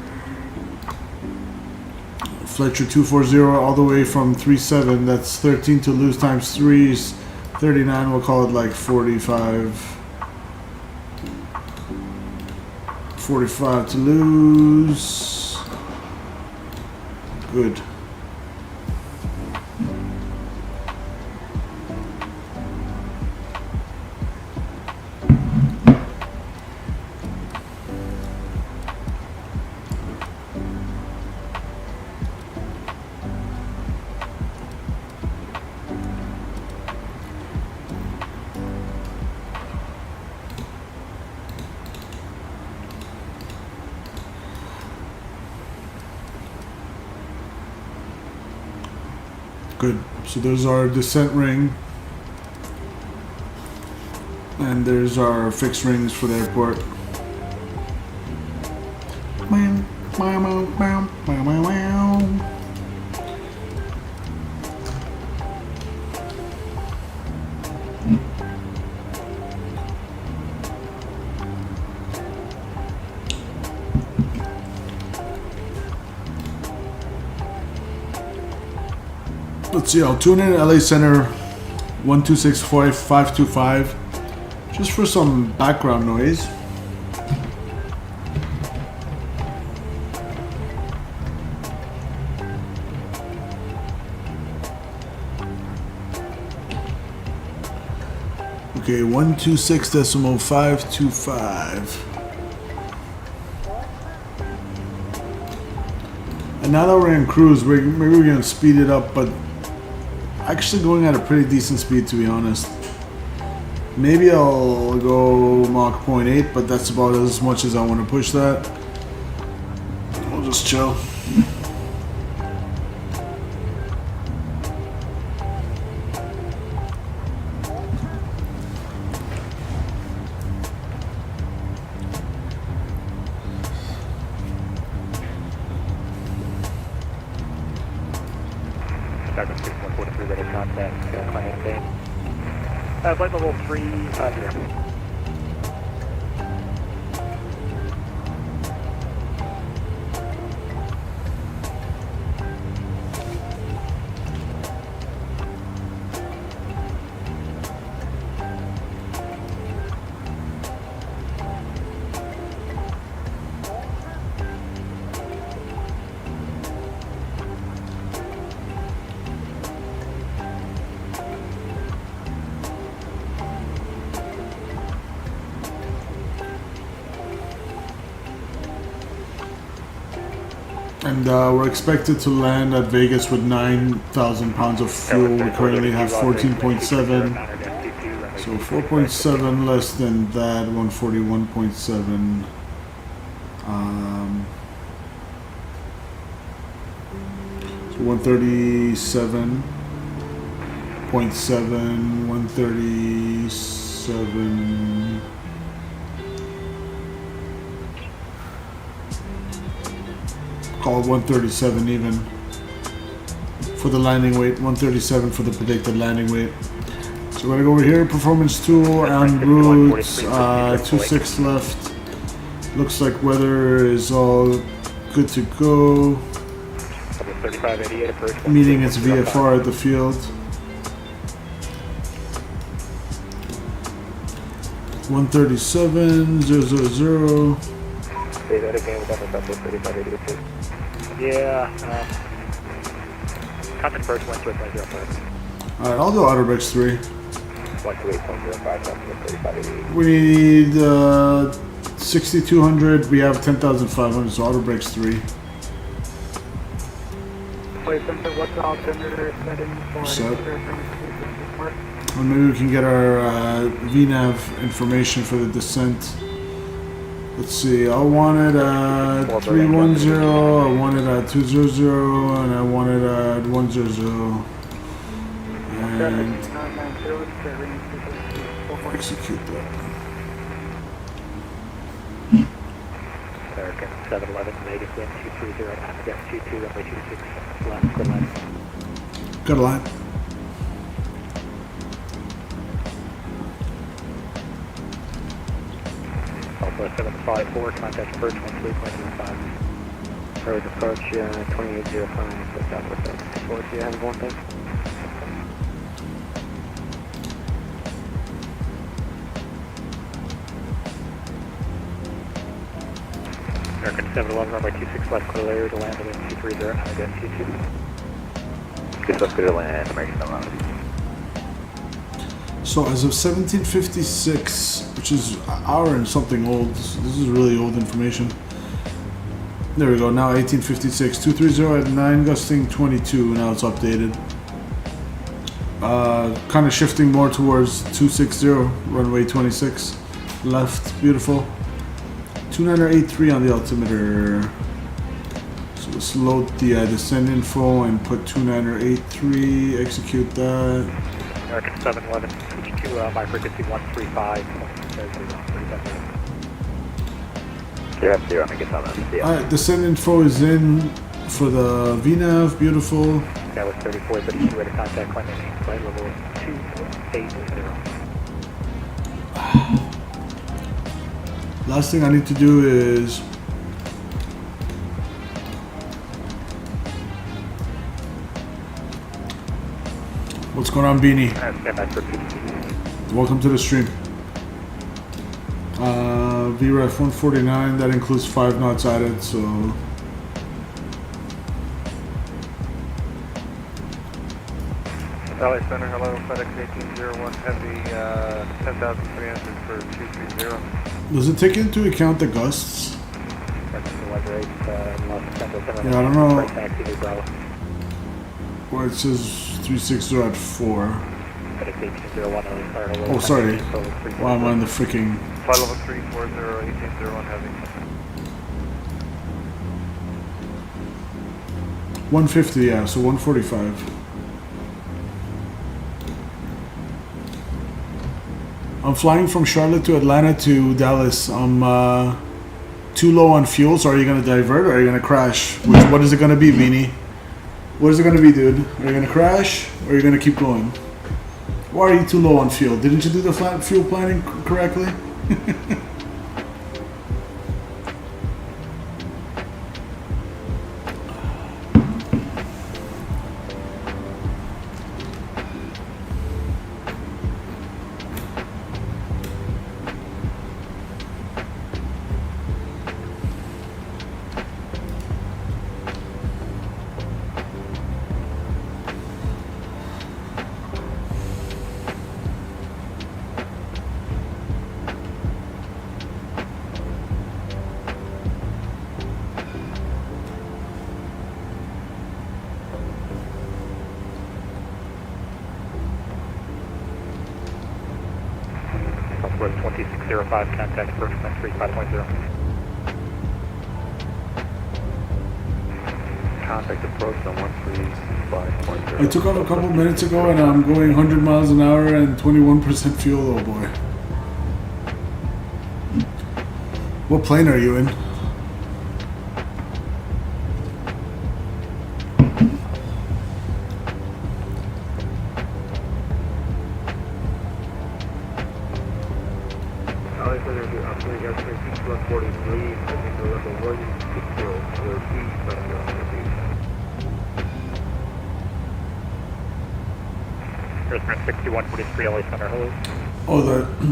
Fletcher 240 all the way from 37. That's 13 to lose times 3 is 39. We'll call it like 45. 45 to lose. Good. Good. So there's our descent ring. And there's our fixed rings for the airport. Meow, meow, meow, meow, meow, meow, meow. Let's see, I'll tune in LA Center 1264525 just for some background noise. Okay, 126.525. And now that we're in cruise, maybe we're gonna speed it up, but actually going at a pretty decent speed, to be honest. Maybe I'll go Mach 0.8, but that's about as much as I want to push that. We'll just chill. Flight level 3, here. And we're expected to land at Vegas with 9,000 pounds of fuel. We currently have 14.7. So 4.7 less than that, 141.7. So 137.7, 137. Call it 137 even for the landing weight, 137 for the predicted landing weight. So we're gonna go over here, performance tool, en route, 26 left. Looks like weather is all good to go. Meeting its VFR at the field. 137.000. Say that again with MSFS 3582. Yeah, contact first, 128.05. Alright, I'll do Autobreaks 3. 128.05, We need 6,200, we have 10,500, so Autobreaks 3. What's the alternative setting for Set. Well, maybe we can get our VNAV information for the descent. Let's see, I wanted at 310, I wanted at 200, and I wanted at 100. And execute that. American 711, Vegas wind 230, again 22, runway 26, left, good line. Got a line. Alpha 754, contact first 13.05. Road approach 2805, so Southwest 754, do you have one thing? American 711, runway 26 left, clear layer to land within 230, again 22. Good stuff, clear to land, American 711. So as of 1756, which is an hour and something old, this is really old information. There we go, now 1856, 230 at 9, gusting 22, now it's updated. Kind of shifting more towards 260, runway 26, left, beautiful. 2983 on the altimeter. So let's load the descent info and put 2983, execute that. American 711, 22 to my frequency 135. You're up there, I guess I'm on the Alright, descent info is in for the VNAV, beautiful. That was 3432 at a contact climb maintain flight level 280. Last thing I need to do is what's going on, Beanie? Stand by for PDC. Welcome to the stream. VREF 149, that includes 5 knots added, so Valley Center, hello, FedEx 1801 Heavy, 10,300 for 230. does it take into account the gusts? That's the weather rate, Los Angeles. Yeah, I don't know. Taxi to Bravo. Where it says 360 at 4. FedEx 1801 Oh, sorry. Why am I in the freaking... Flight level 340, 1801 Heavy. 150, yeah, so 145. I'm flying from Charlotte to Atlanta to Dallas. I'm too low on fuel, so are you going to divert or are you going to crash? What is it going to be, Beanie? What is it going to be, dude? Are you going to crash or are you going to keep going? Why are you too low on fuel? Didn't you do the fuel planning correctly? Southwest 2605, contact first 35.0. Contact approach on 135.0. I took off a couple minutes ago and I'm going 100 miles an hour and 21% fuel, oh boy. What plane are you in? Airstrand 6143 LA Center, hello. Oh,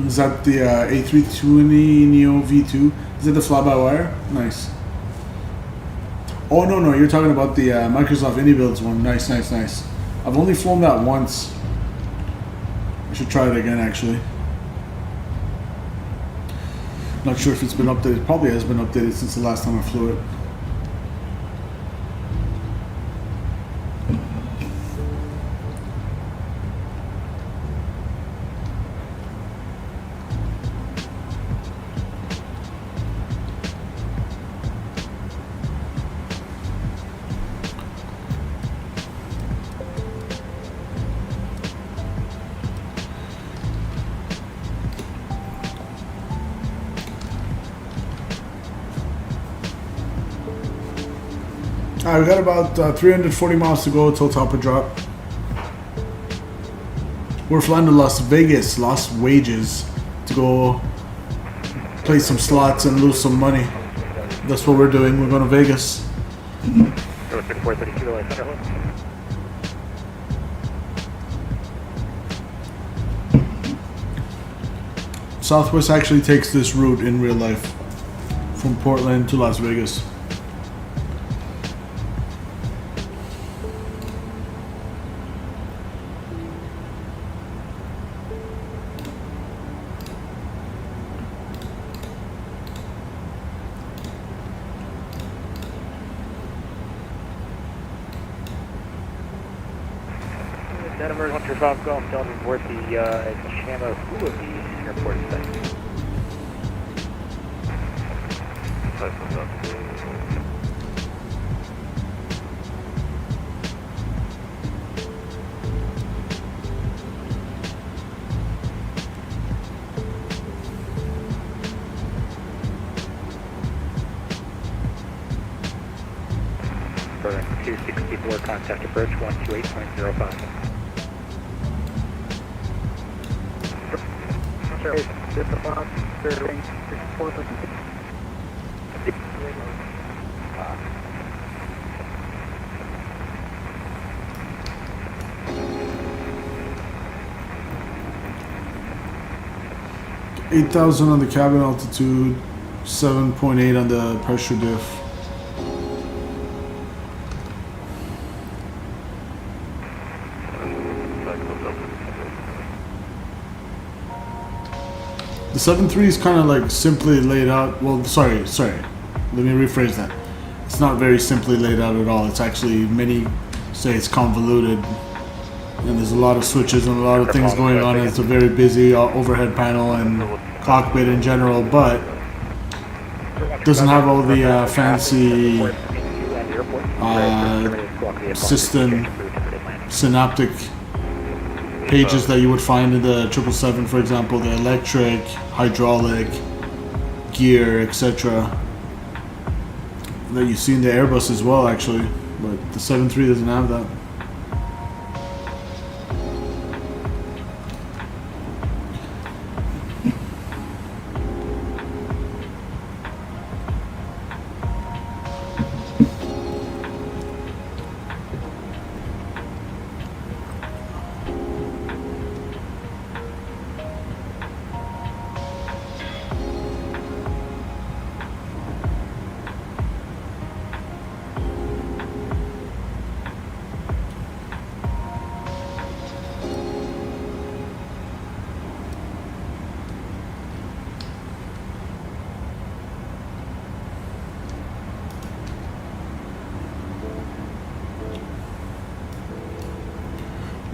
is that the A320 Neo V2? Is it the fly-by-wire? Nice. Oh, no, you're talking about the Microsoft IndyBuilds one. Nice. I've only flown that once. I should try it again, actually. Not sure if it's been updated. Probably has been updated since the last time I flew it. Alright, we got about 340 miles to go till top of drop. We're flying to Las Vegas, Las Wages, to go play some slots and lose some money. That's what we're doing. We're going to Vegas. 6432 LA Center, hello. Southwest actually takes this route in real life from Portland to Las Vegas. Denver 135 Golf Delta aboard the Chama Hulabi airport today. 264, contact approach 128.05. $8,000 on the cabin altitude, 7.8 on the pressure diff. The 7.3 is kind of like simply laid out. Well, sorry. Let me rephrase that. It's not very simply laid out at all. It's actually it's convoluted. And there's a lot of switches and a lot of things going on. It's a very busy overhead panel and cockpit in general, but doesn't have all the fancy system synaptic pages that you would find in the 777, for example, the electric, hydraulic, gear, etc. that you see in the Airbus as well, actually, but the 7.3 doesn't have that.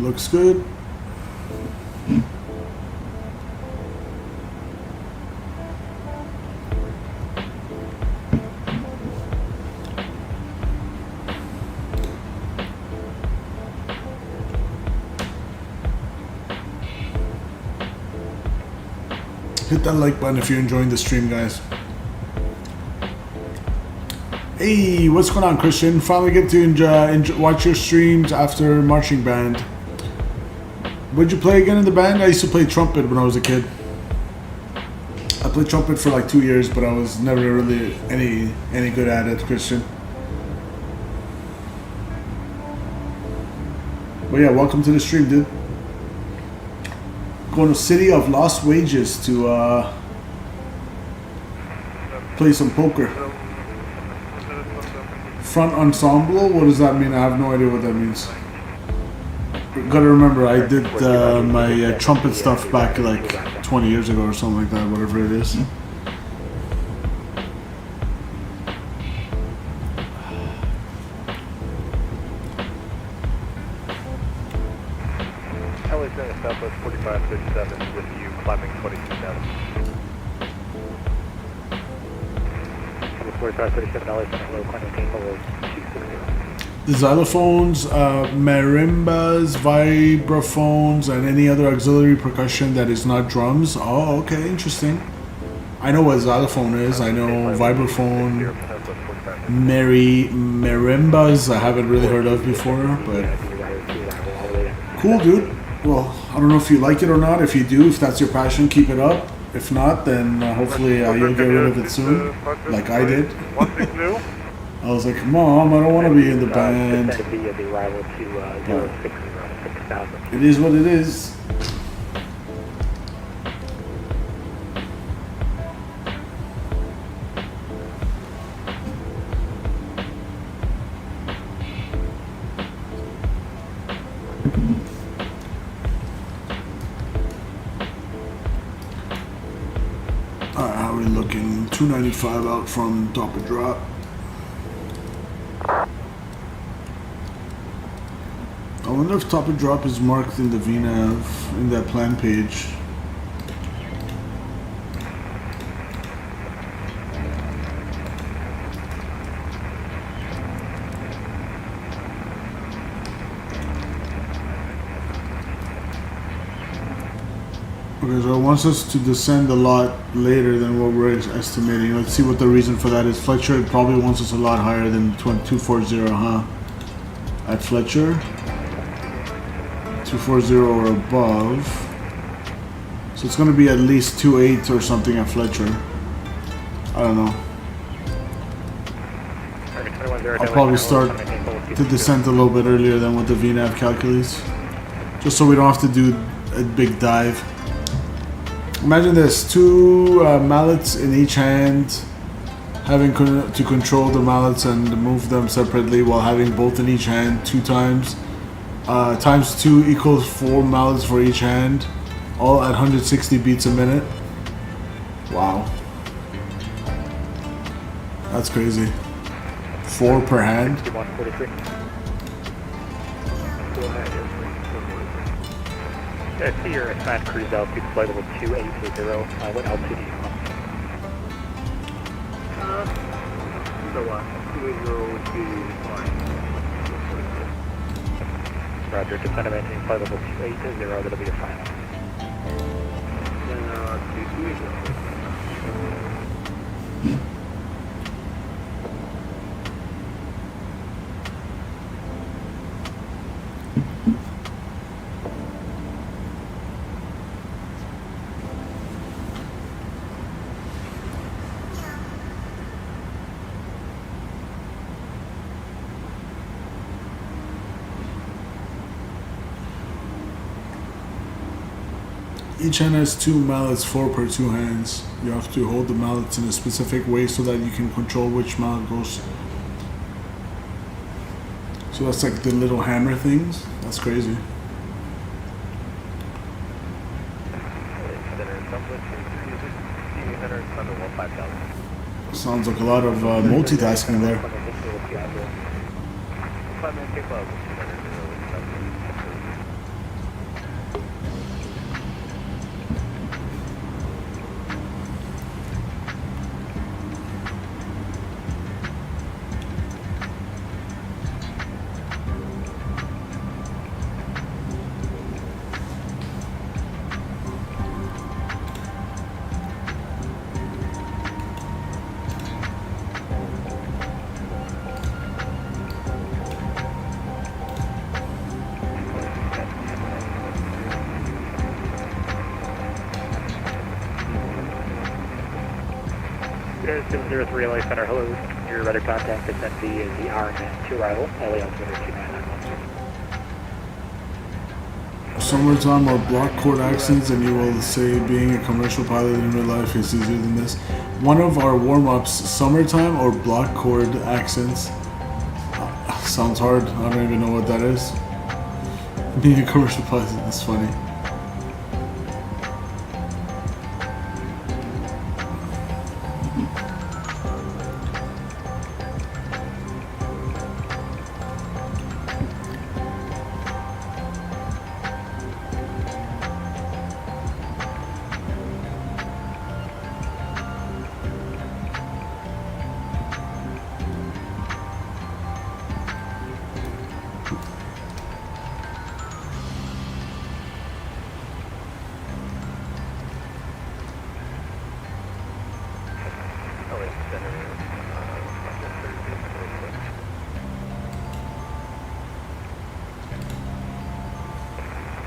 Looks good. Hit that like button if you're enjoying the stream, guys. Hey, what's going on, Christian? Finally get to watch your streams after marching band. What'd you play again in the band? I used to play trumpet when I was a kid. I played trumpet for like 2 years, but I was never really any good at it, Christian. But yeah, welcome to the stream, dude. Going to City of Lost Wages to play some poker. Front ensemble? What does that mean? I have no idea what that means. Gotta remember, I did my trumpet stuff back like 20 years ago or something like that, whatever it is. LA's going to Southwest 4537 with you climbing 22,000. 4537, LA's going to low climbing Tampa 260. The xylophones, marimbas, vibraphones, and any other auxiliary percussion that is not drums. Oh, okay, interesting. I know what xylophone is. I know vibraphone, marimbas. I haven't really heard of before, but cool, dude. Well, I don't know if you like it or not. If you do, if that's your passion, keep it up. If not, then hopefully you'll get rid of it soon, like I did. I was like, Mom, I don't want to be in the band. But it is what it is. Alright, how are we looking? 295 out from top of drop. I wonder if top of drop is marked in the VNAV in that plan page. Okay, so it wants us to descend a lot later than what we're estimating. Let's see what the reason for that is. Fletcher probably wants us a lot higher than 240, huh? at Fletcher. 240 or above. So it's going to be at least 28 or something at Fletcher. I don't know. I'll probably start the descent a little bit earlier than with the VNAV calculus, just so we don't have to do a big dive. Imagine this, 2 mallets in each hand, having to control the mallets and move them separately while having both in each hand 2 times. Times 2 equals 4 mallets for each hand, all at 160 beats a minute. Wow. That's crazy. 4 per hand. I see your assigned cruise altitude flight level 280. What altitude are you on? So 280 would be fine. Roger, descend of engine flight level 280, that'll be your final. Then 280. Each hand has 2 mallets, 4 per 2 hands. You have to hold the mallets in a specific way so that you can control which mallet goes. So that's like the little hammer things. That's crazy. Sounds like a lot of multitasking there. Zero 3 LA Center, hello. Your radar contact is at the RMN to arrival, LA altimeter 299. Summertime or block chord accents, and you will say being a commercial pilot in real life is easier than this. One of our warm-ups, summertime or block chord accents. Sounds hard. I don't even know what that is. Being a commercial pilot, that's funny.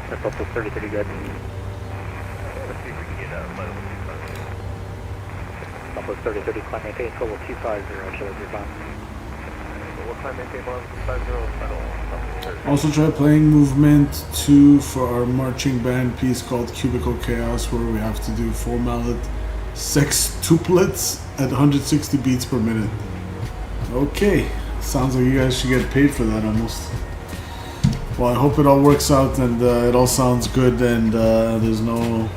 That's also 30 good. Let's see if we can get Level 30 climb maintain, level 250, show us your time. what time maintain level 250? Also try playing movement 2 for our marching band piece called Cubicle Chaos, where we have to do 4 mallet sextuplets at 160 beats per minute. Okay, sounds like you guys should get paid for that almost. Well, I hope it all works out and it all sounds good and there's no,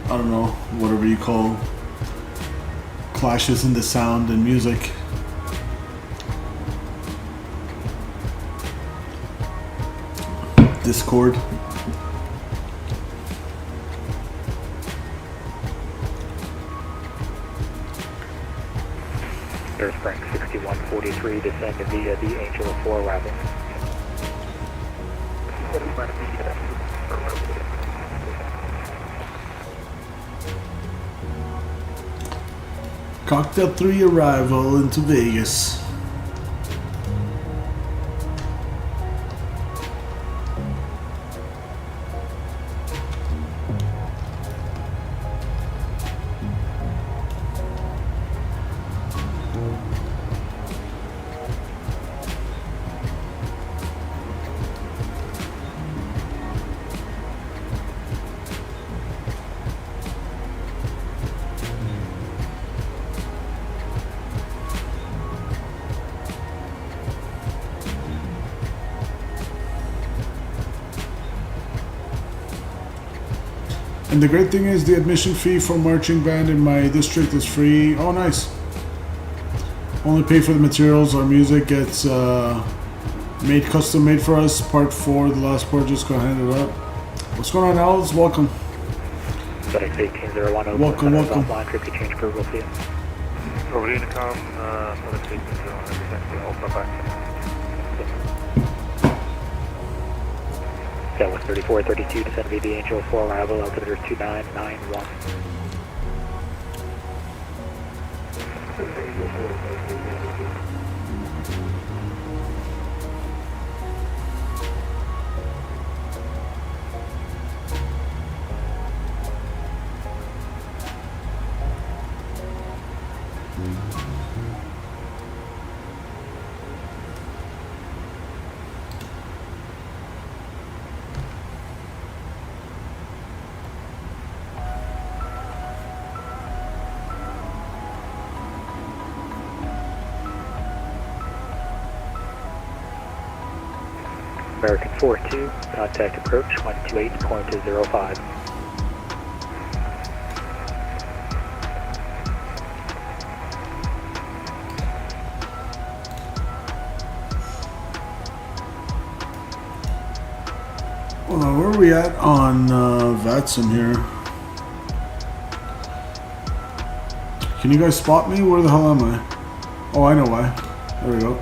I don't know, whatever you call clashes in the sound and music. Discord. There's Frank 6143, descend via the Angel 4 arrival. Cocktail 3 arrival into Vegas. And the great thing is the admission fee for marching band in my district is free. Oh, nice. Only pay for the materials. Our music gets made, custom made for us. Part 4, the last part, just go hand it up. What's going on, Alex? Welcome. FedEx 18010. Welcome, welcome. Offline, trip change crew, we'll see you. Over to Unicom, FedEx 1801, taxi Alpha back. That was 3432, descend VB Angel 4, arrival, altimeter 2991. American 42, contact approach 128.05. Hold on, where are we at on VATSIM here? Can you guys spot me? Where the hell am I? Oh, I know why. There we go.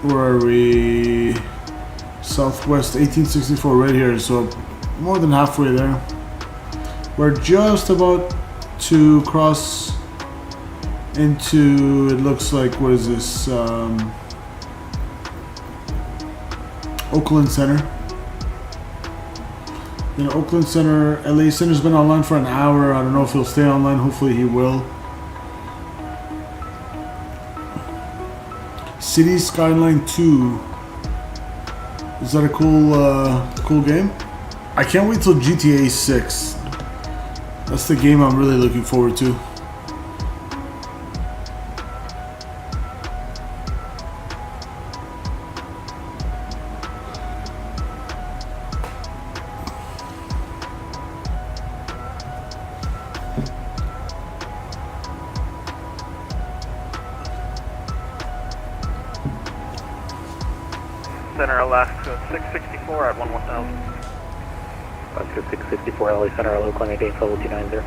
Where are we? Southwest 1864 right here, so more than halfway there. We're just about to cross into, it looks like, what is this? Oakland Center. You know, Oakland Center, LA Center's been online for an hour. I don't know if he'll stay online. Hopefully he will. City Skyline 2. Is that a cool game? I can't wait till GTA 6. That's the game I'm really looking forward to. Center Alaska 664 at 11,000. Alaska 664, LA Center, low climb maintain level 290.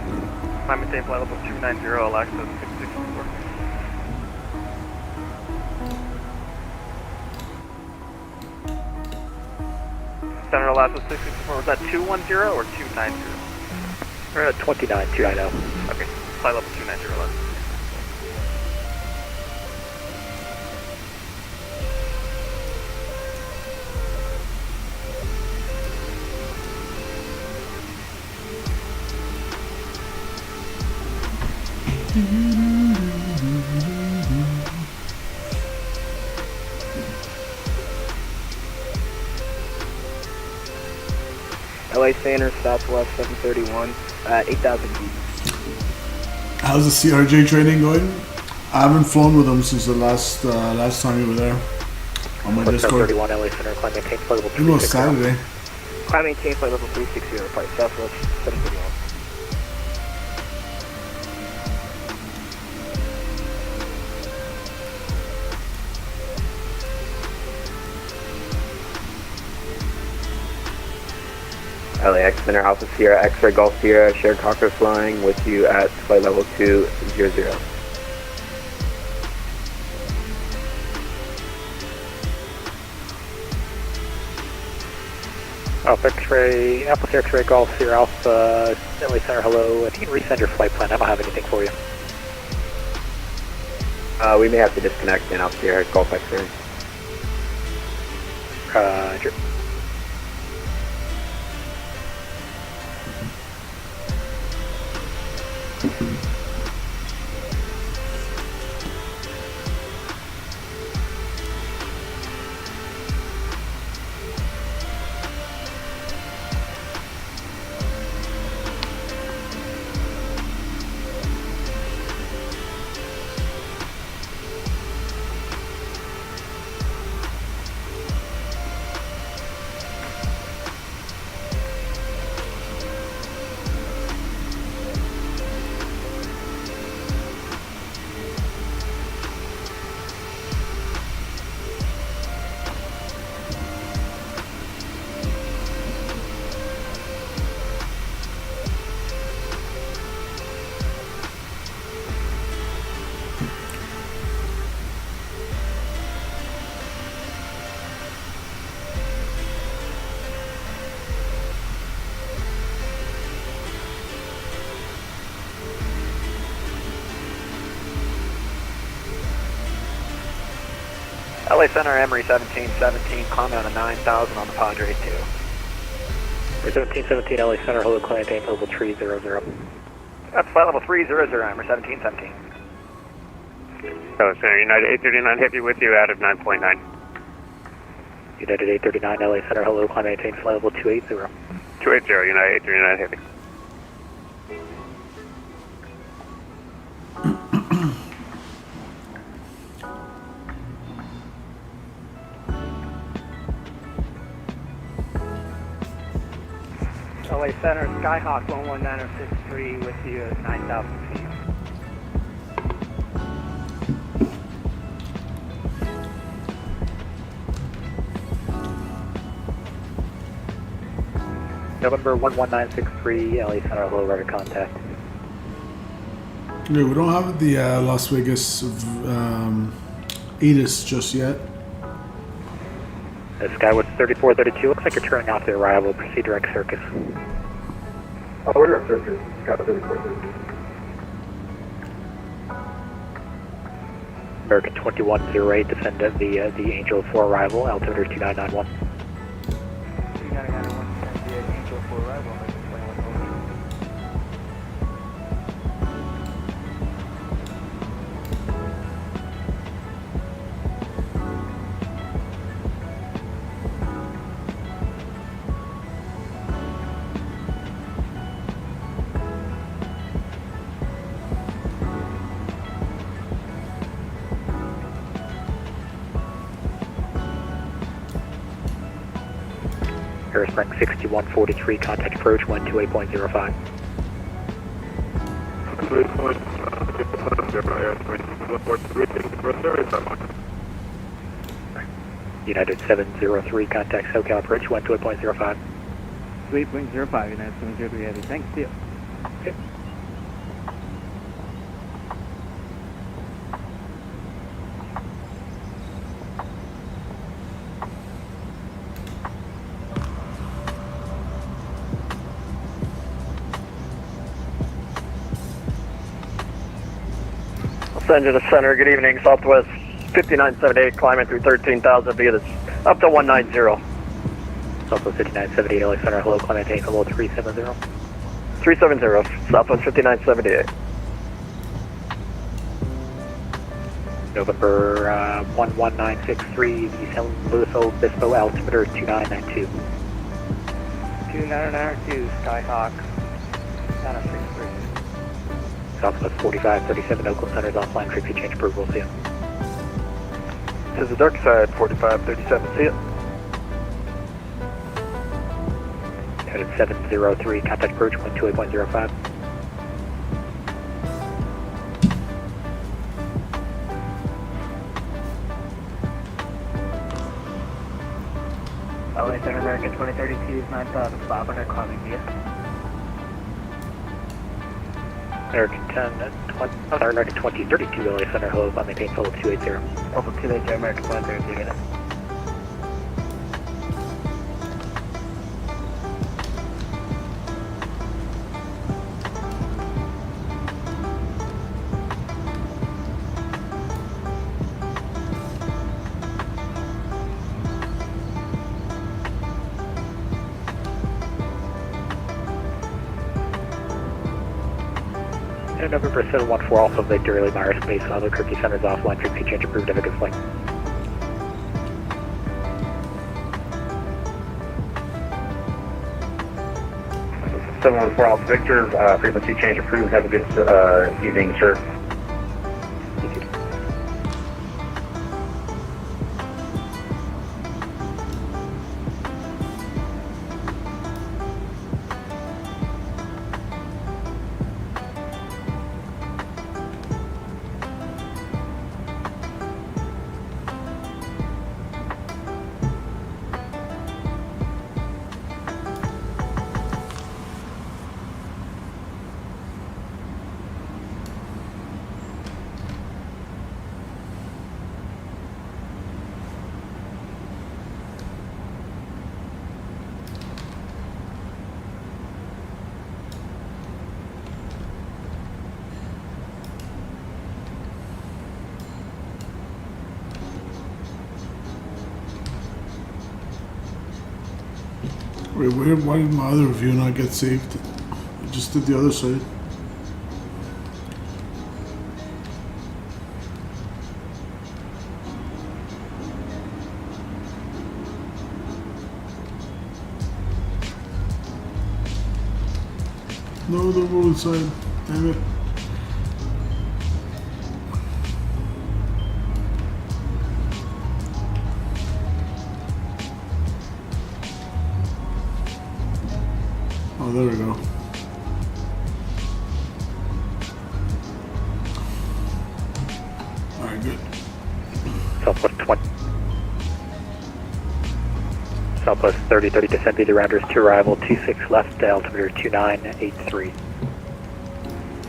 Climb maintain flight level 290, Alaska 664. Center Alaska 664, was that 210 or 290? We're at 29290. Okay, flight level 290, Alaska. LA Center, Southwest 731, 8,000 feet. How's the CRJ training going? I haven't flown with them since the last time you were there on my Discord. 31, LA Center, climb maintain flight level It was Saturday. Climb maintain flight level 360, flight Southwest 731. LAX Center Alpha Sierra X-Ray Golf Sierra, shared cockpit flying with you at flight level 200. Alpha X-Ray, Alpha X-Ray Golf Sierra Alpha, LA Center, hello. If you can resend your flight plan, I don't have anything for you. We may have to disconnect in Alpha Sierra Golf X-Ray. Roger. LA Center, Emory 1717, climb down to 9,000 on the Padre 2. 1717 LA Center, hello, climb maintain level 300. That's flight level 300, Emory 1717. LA Center, United 839 Heavy with you out of 9.9. United 839 LA Center, hello, climb maintain flight level 280. 280, United 839 Heavy. LA Center, Skyhawk 119063 with you at 9,000 feet. November 11963, LA Center, hello, radar contact. Yeah, we don't have the Las Vegas ATIS just yet. Skyward 3432, looks like you're turning off the arrival. Proceed direct circus. We're direct circus, Skyward 3432. American 2108, descend at the Angel for arrival, altimeter 2991. 2991, the Angel for arrival, American 2108. Harris Spring 6143, contact approach 128.05. United 703, contact SoCal approach 128.05. 28.05, United 703 Heavy. Thanks, deal. Okay. Los Angeles Center, good evening, Southwest 5978, climbing through 13,000 feet, it's up to 190. Southwest 5978, LA Center, hello, climb maintain level 370. 370, Southwest 5978. November 11963, the San Luis Obispo, altimeter 2992. 2992, Skyhawk, down to 63. Southwest 4537, Oakland Center's offline, frequency change approval, see ya. This is the dark side, 4537, see it. United 703, contact approach 128.05. LA Center, American 2032 is 9,500, climbing via. American 2032, LA Center, hello, climb maintain level 280. Level 280, American 2032 unit. And November 714, also Victor Early Myers Space, other Kirky Center's offline, frequency change approved, have a good flight. This is 714 Alpha Victor, frequency change approved, have a good evening, sir. Wait, why did my other view not get saved? I just did the other side. No, the road side. Damn it. Oh, there we go. Alright, good. Southwest 20. Southwest 30, descend to the rounders to arrival, 26 left, altimeter 2983.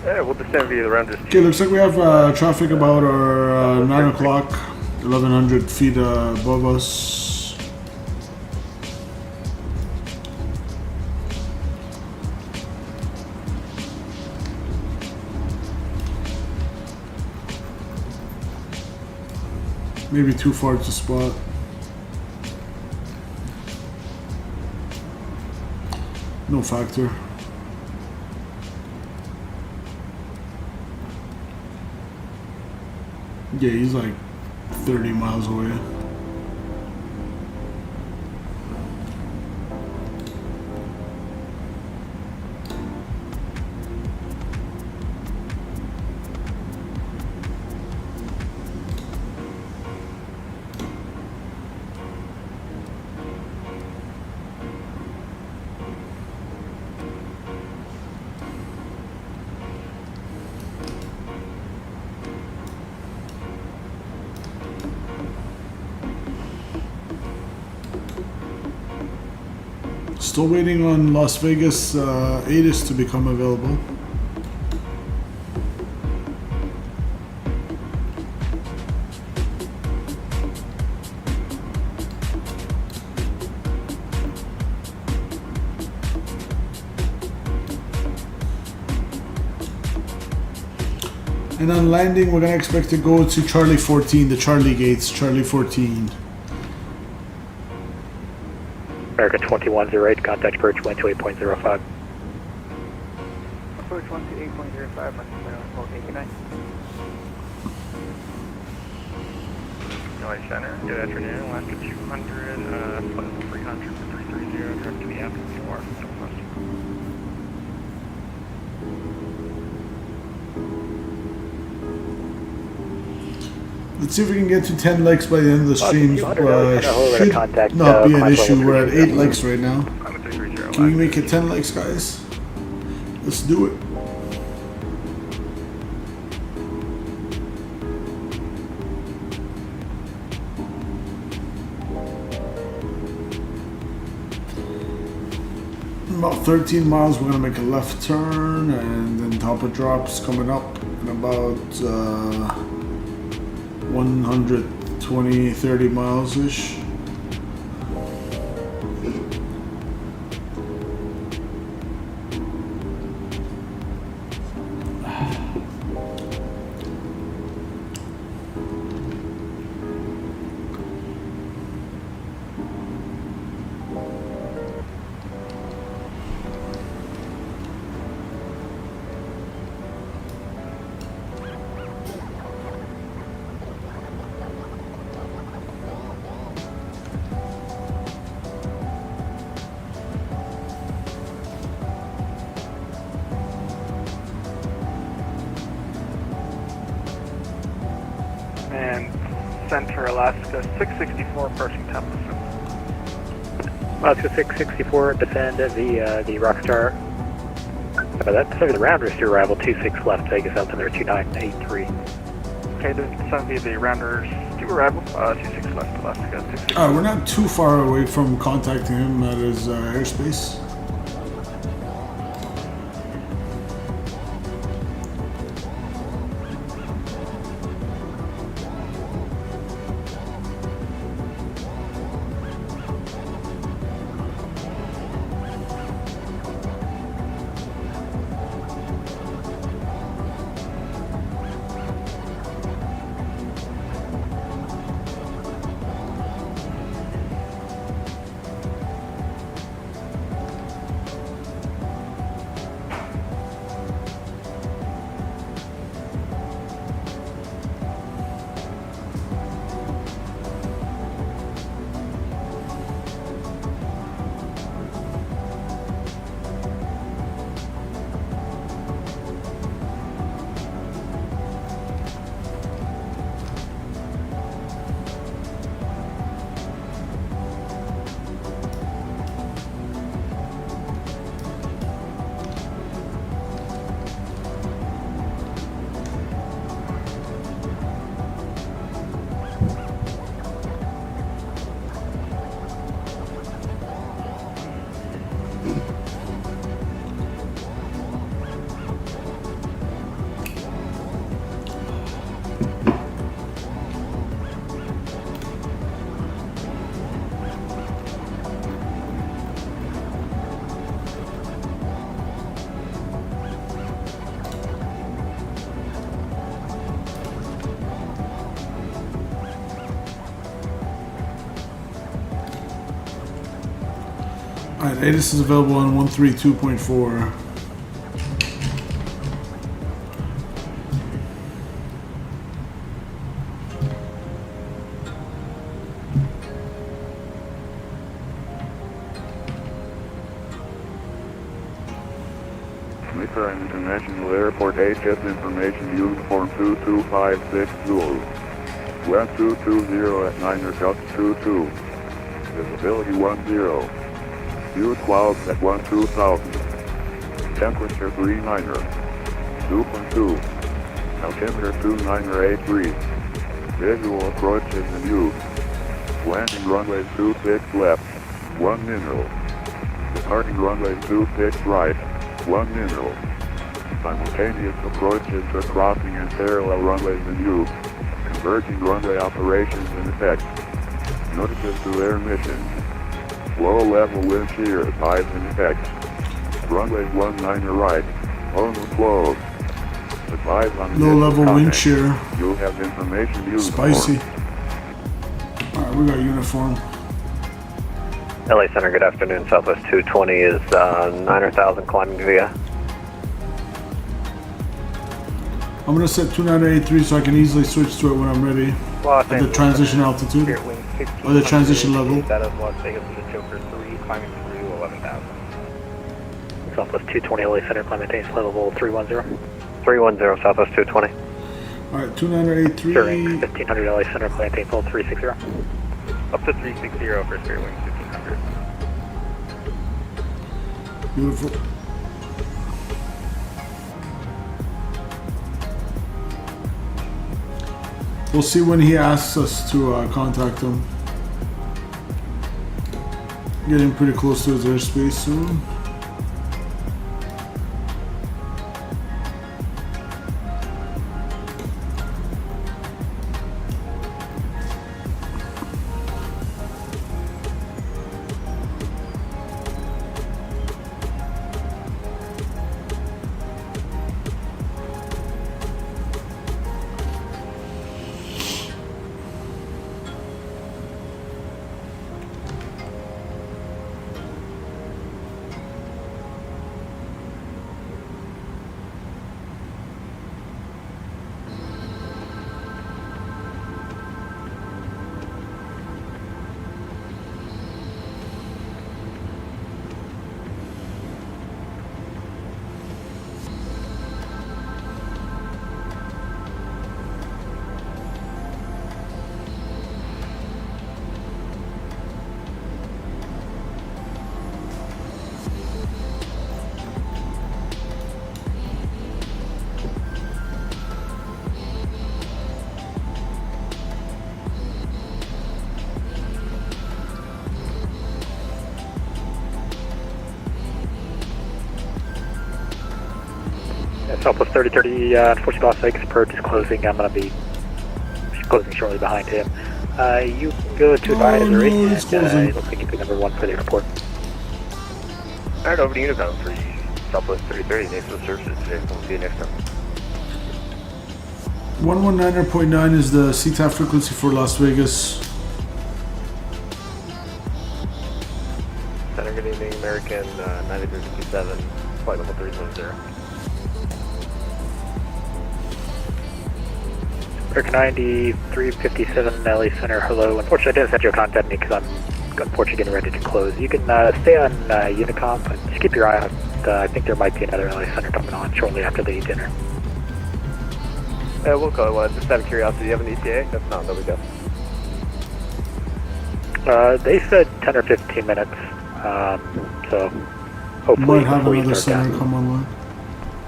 Yeah, we'll descend via the rounders. Okay, looks like we have traffic about our 9 o'clock, 1100 feet above us. Maybe too far to spot. No factor. Yeah, he's like 30 miles away. Still waiting on Las Vegas ATIS to become available. And on landing, we're gonna expect to go to Charlie 14, the Charlie gates, Charlie 14. America 2108, contact approach 128.05. Approach 128.05, hold 89. Noise Center, good afternoon, Alaska 200, plus 300 for 330, direct to the after 4, Southwest. Let's see if we can get to 10 likes by the end of the stream. Should contact, not be an climb issue. level We're at 8 330. likes right now. I'm at 330. Can we make it 10 likes, guys? Let's do it. In about 13 miles, we're gonna make a left turn, and then Tampa drops coming up in about 120, 30 miles ish. And Center, Alaska 664, approaching Tampa. Alaska 664, descend via the Rockstar. That's over the rounders to arrival, 26 left, Vegas altimeter 2983. Okay, descend via the rounders to arrival, 26 left, Alaska 664. We're not too far away from contacting him at his airspace. ATIS is available on 132.4. Mesa International Airport HS information uniform 2256 Zulu. Wind 220 at 9er gust 22. Visibility 10. View clouds at 12,000. Temperature 39er. 2.2. Altimeter 29er 83. Visual approach is in use. Landing runway 26 left. 1 mineral. Departing runway 26 right. 1 mineral. Simultaneous approaches to crossing and parallel runways in use. Converging runway operations in effect. Notices to air missions. Low level wind shear advised in effect. Runway 19 right. Only closed. Advise on Low level wind contact. shear. You'll have information used. Spicy. Alright, we got uniform. LA Center, good afternoon. Southwest 220 is 9,000 climbing via. I'm gonna set 2983 so I can easily switch to it when I'm ready. Los At the Angeles transition altitude. Spirit Wing 1500. Or the transition level. That is Las Vegas with a Joker 3, climbing through 11,000. Southwest 220 LA Center, climb maintains level 310. 310, Southwest 220. Alright, 2983. Spirit Wing 1500 LA Center, climb maintains level 360. Up to 360 for Spirit Wing 1500. Beautiful. We'll see when he asks us to contact him. Getting pretty close to his airspace soon. Southwest 3030, unfortunately Las Vegas approach is closing. I'm going to be closing shortly behind him. You go to advisory, no, it's closing. and it looks like you pick number 1 for the airport. Alright, over to Unicom for Southwest 3030, next to the services today. We'll see you next time. 119.9 is the CTAF frequency for Las Vegas. Center, good evening, American 9357, flight level 310. American 9357 LA Center, hello. Unfortunately, I didn't set you a contact me because I'm unfortunately getting ready to close. You can stay on Unicom, but just keep your eye out. I think there might be another LA Center coming on shortly after the dinner. We'll go. Just out of curiosity, do you have an ETA? If not, there we go. They said 10 or 15 minutes, so hopefully Might have before you another start center down. come online.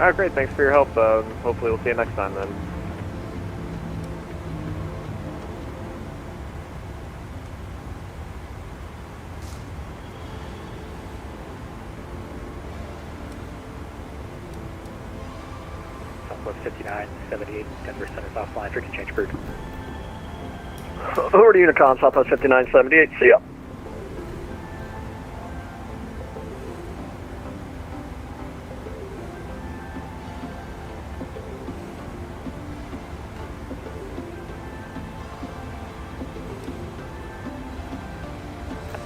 Alright, great. Thanks for your help. Hopefully we'll see you next time then. Southwest 5978, Denver Center offline, frequency change approved. Over to Unicom, Southwest 5978. See ya.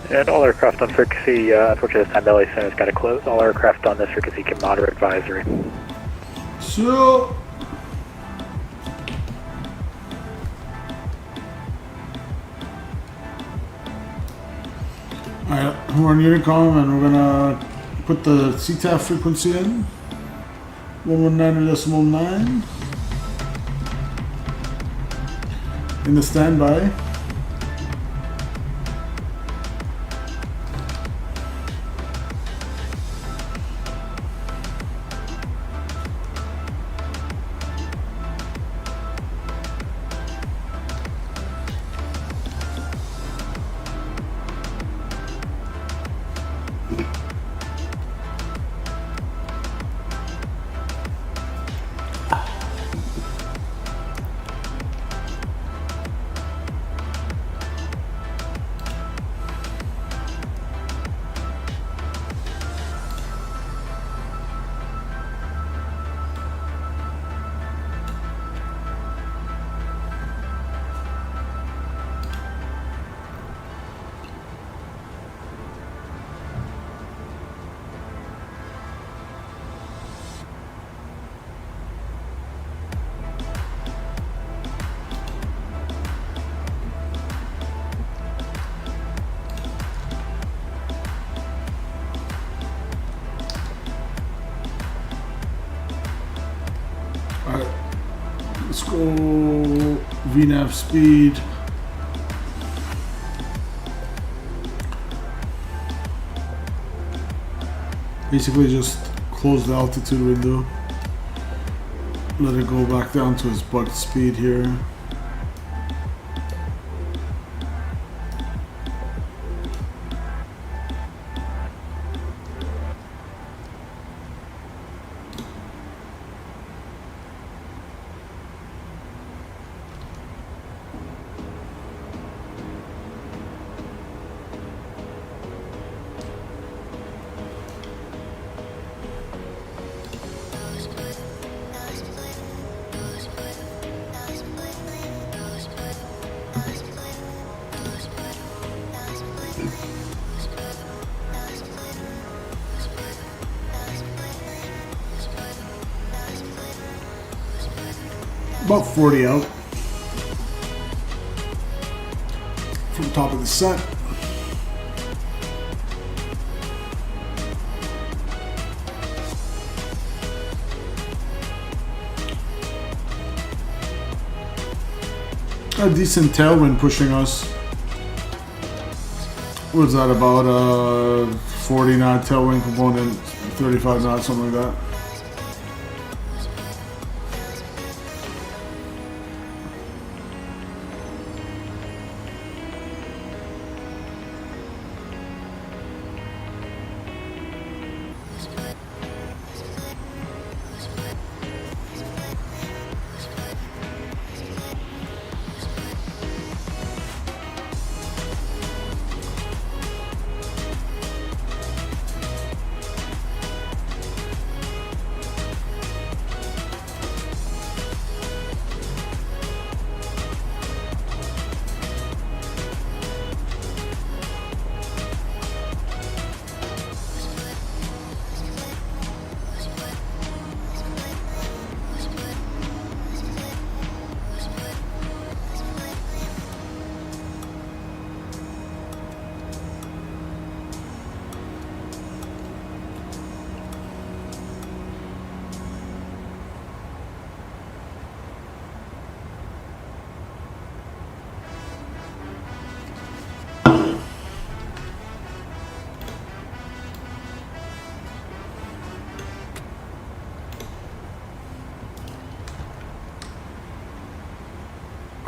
And all aircraft on frequency, unfortunately this time LA Center's got to close. All aircraft on this frequency can monitor advisory. So, alright, we're on Unicom and we're gonna put the CTAF frequency in. 119.9 in the standby. Alright, let's go VNAV speed. Basically just close the altitude window. Let it go back down to its bugged speed here. About 40 out from top of the set. A decent tailwind pushing us. What's that, about 40 knot tailwind component, 35 knots, something like that.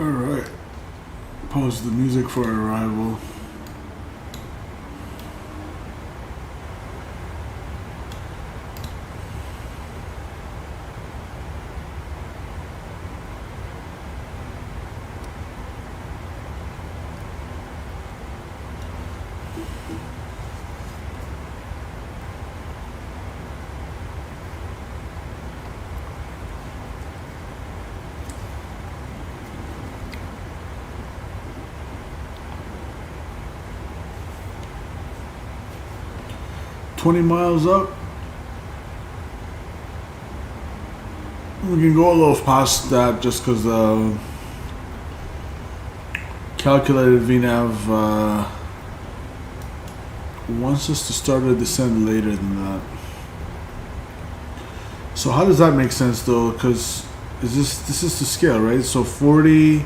Alright, pause the music for arrival. 20 miles up. We can go a little past that just because the calculated VNAV wants us to start a descent later than that. So how does that make sense though? Because this is to scale, right? So 40,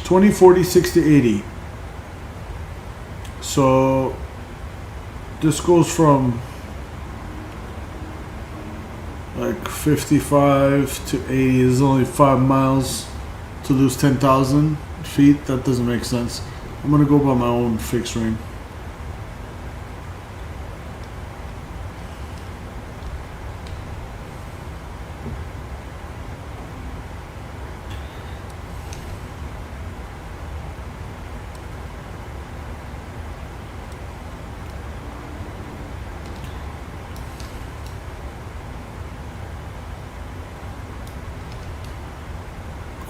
20, 40, 60, 80. So this goes from like 55 to 80. This is only 5 miles to lose 10,000 feet. That doesn't make sense. I'm gonna go by my own fixed ring.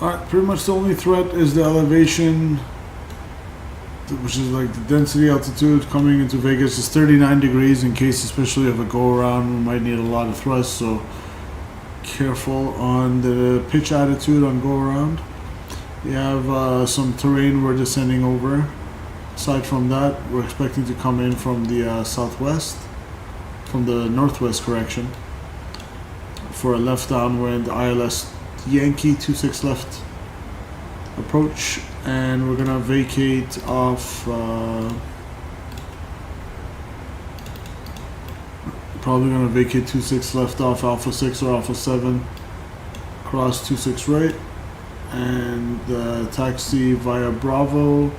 Alright, pretty much the only threat is the elevation, which is like the density altitude coming into Vegas is 39 degrees in case especially of a go around. We might need a lot of thrust, so careful on the pitch attitude on go around. We have some terrain we're descending over. Aside from that, we're expecting to come in from the southwest, from the northwest correction, for a left downwind ILS Yankee 26 left approach, and we're gonna vacate off probably gonna vacate 26 left off Alpha 6 or Alpha 7, cross 26 right, and taxi via Bravo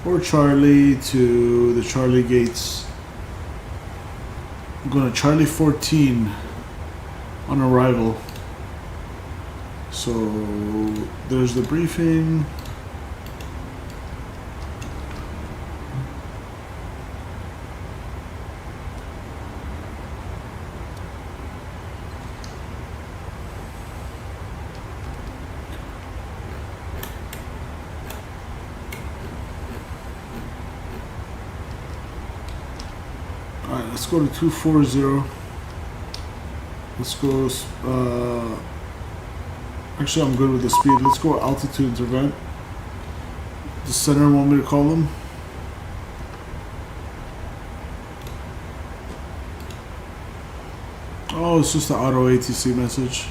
or Charlie to the Charlie gates. I'm gonna Charlie 14 on arrival. So there's the briefing. Alright, let's go to 240. Let's go actually, I'm good with the speed. Let's go altitude intervent. The center want me to call them. Oh, it's just the auto ATC message.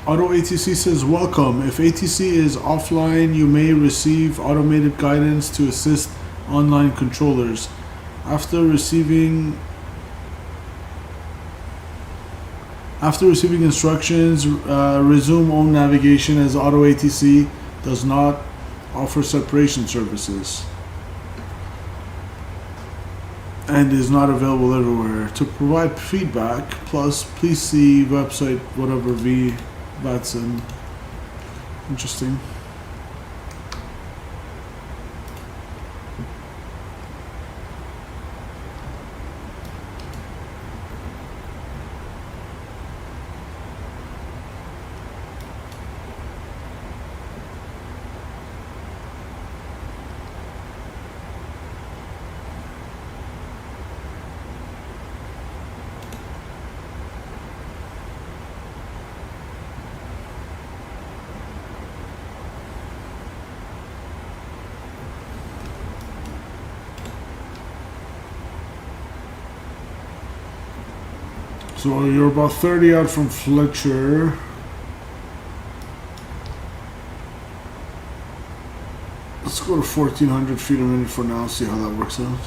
Auto ATC says, welcome. If ATC is offline, you may receive automated guidance to assist online controllers. After receiving instructions, resume own navigation, as Auto ATC does not offer separation services and is not available everywhere. To provide feedback, plus please see website whatever VATSIM. Interesting. So you're about 30 out from Fletcher. Let's go to 1400 feet a minute for now, see how that works out.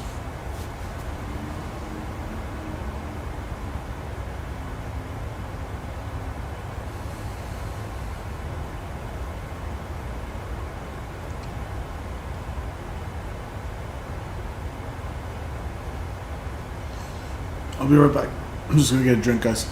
I'll be right back. I'm just gonna get a drink, guys.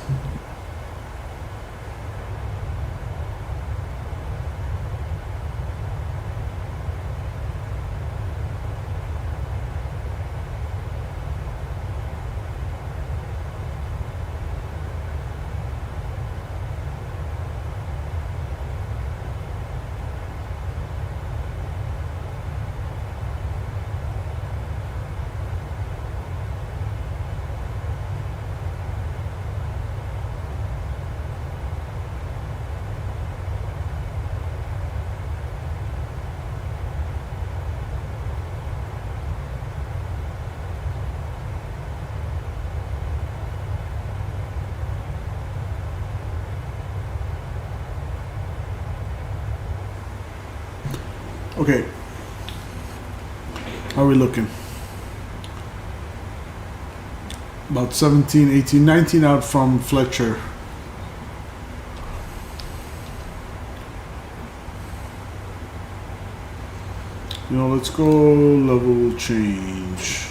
Okay. How are we looking? About 17, 18, 19 out from Fletcher. You know, let's go level change.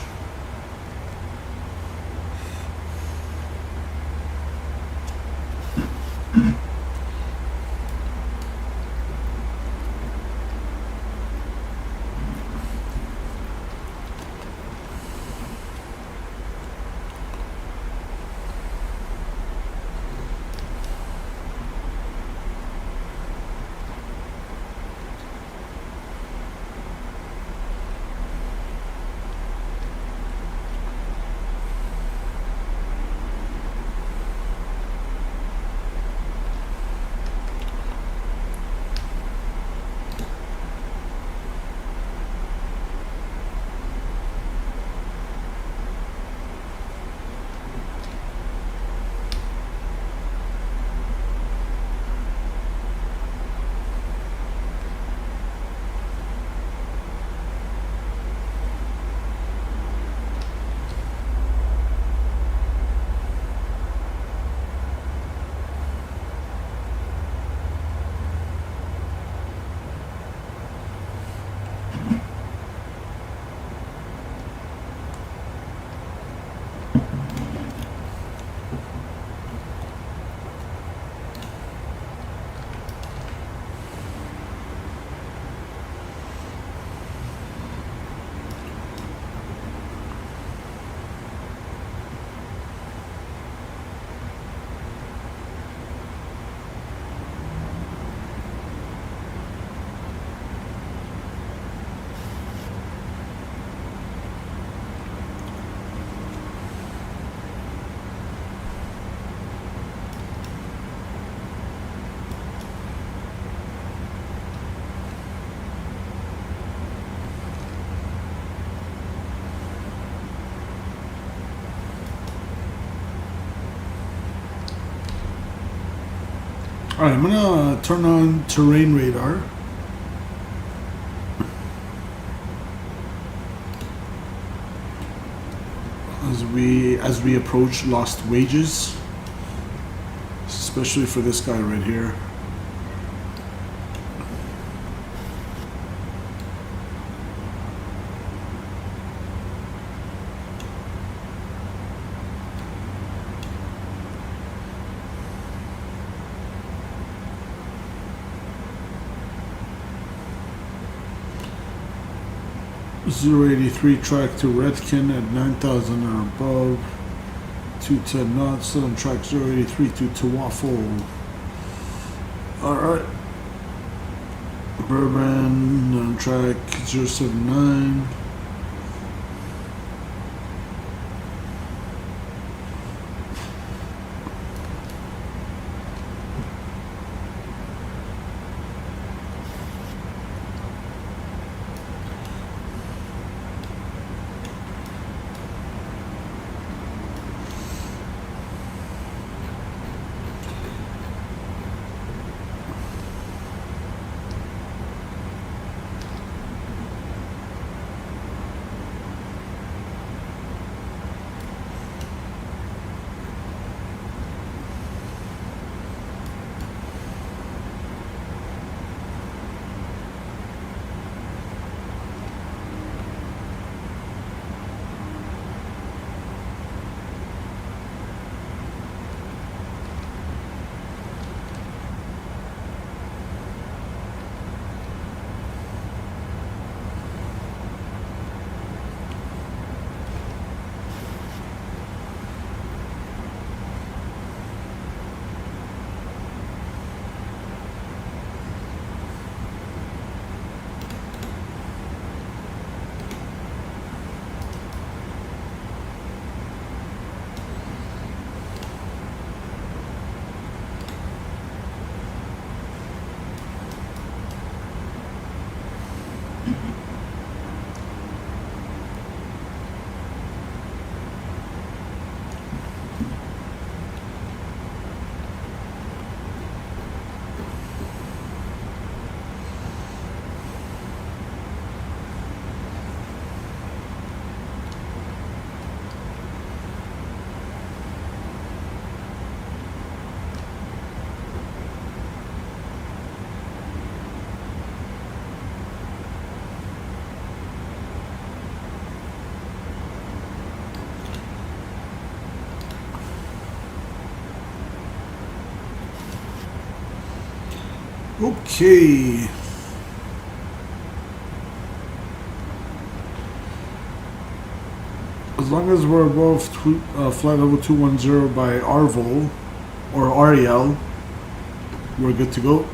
Alright, I'm gonna turn on terrain radar. As we approach lost wages, especially for this guy right here. .083 track to Redkin at 9,000 or above. 210 knots, still on track 083 to Tawafo. Alright. Bourbon on track 079. Okay. As long as we're above flight level 210 by RVOL or REL, we're good to go.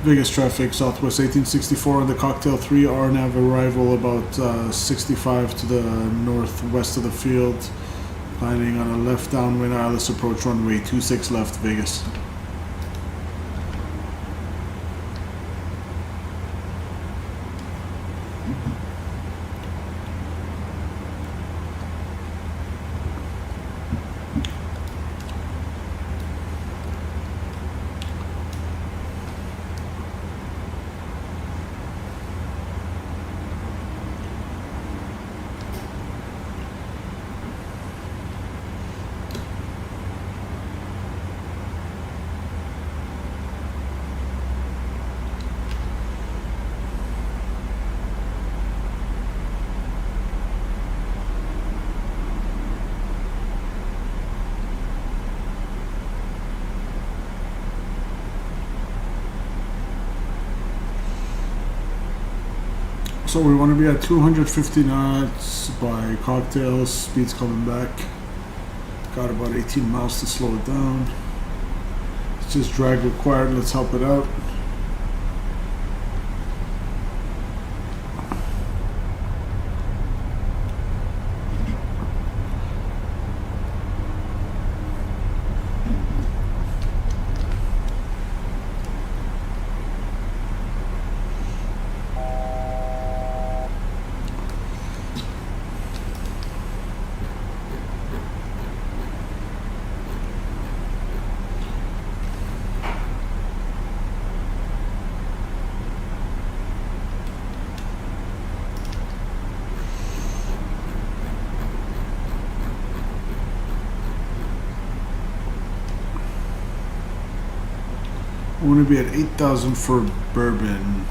Vegas traffic, Southwest 1864 on the Cocktail 3 RNAV arrival about 65 to the northwest of the field. Landing on a left downwind ILS approach runway 26 left, Vegas. So we want to be at 250 knots by Cocktails, speed's coming back. Got about 18 miles to slow it down. It's just drag required, let's help it out. I want to be at 8,000 for Bourbon.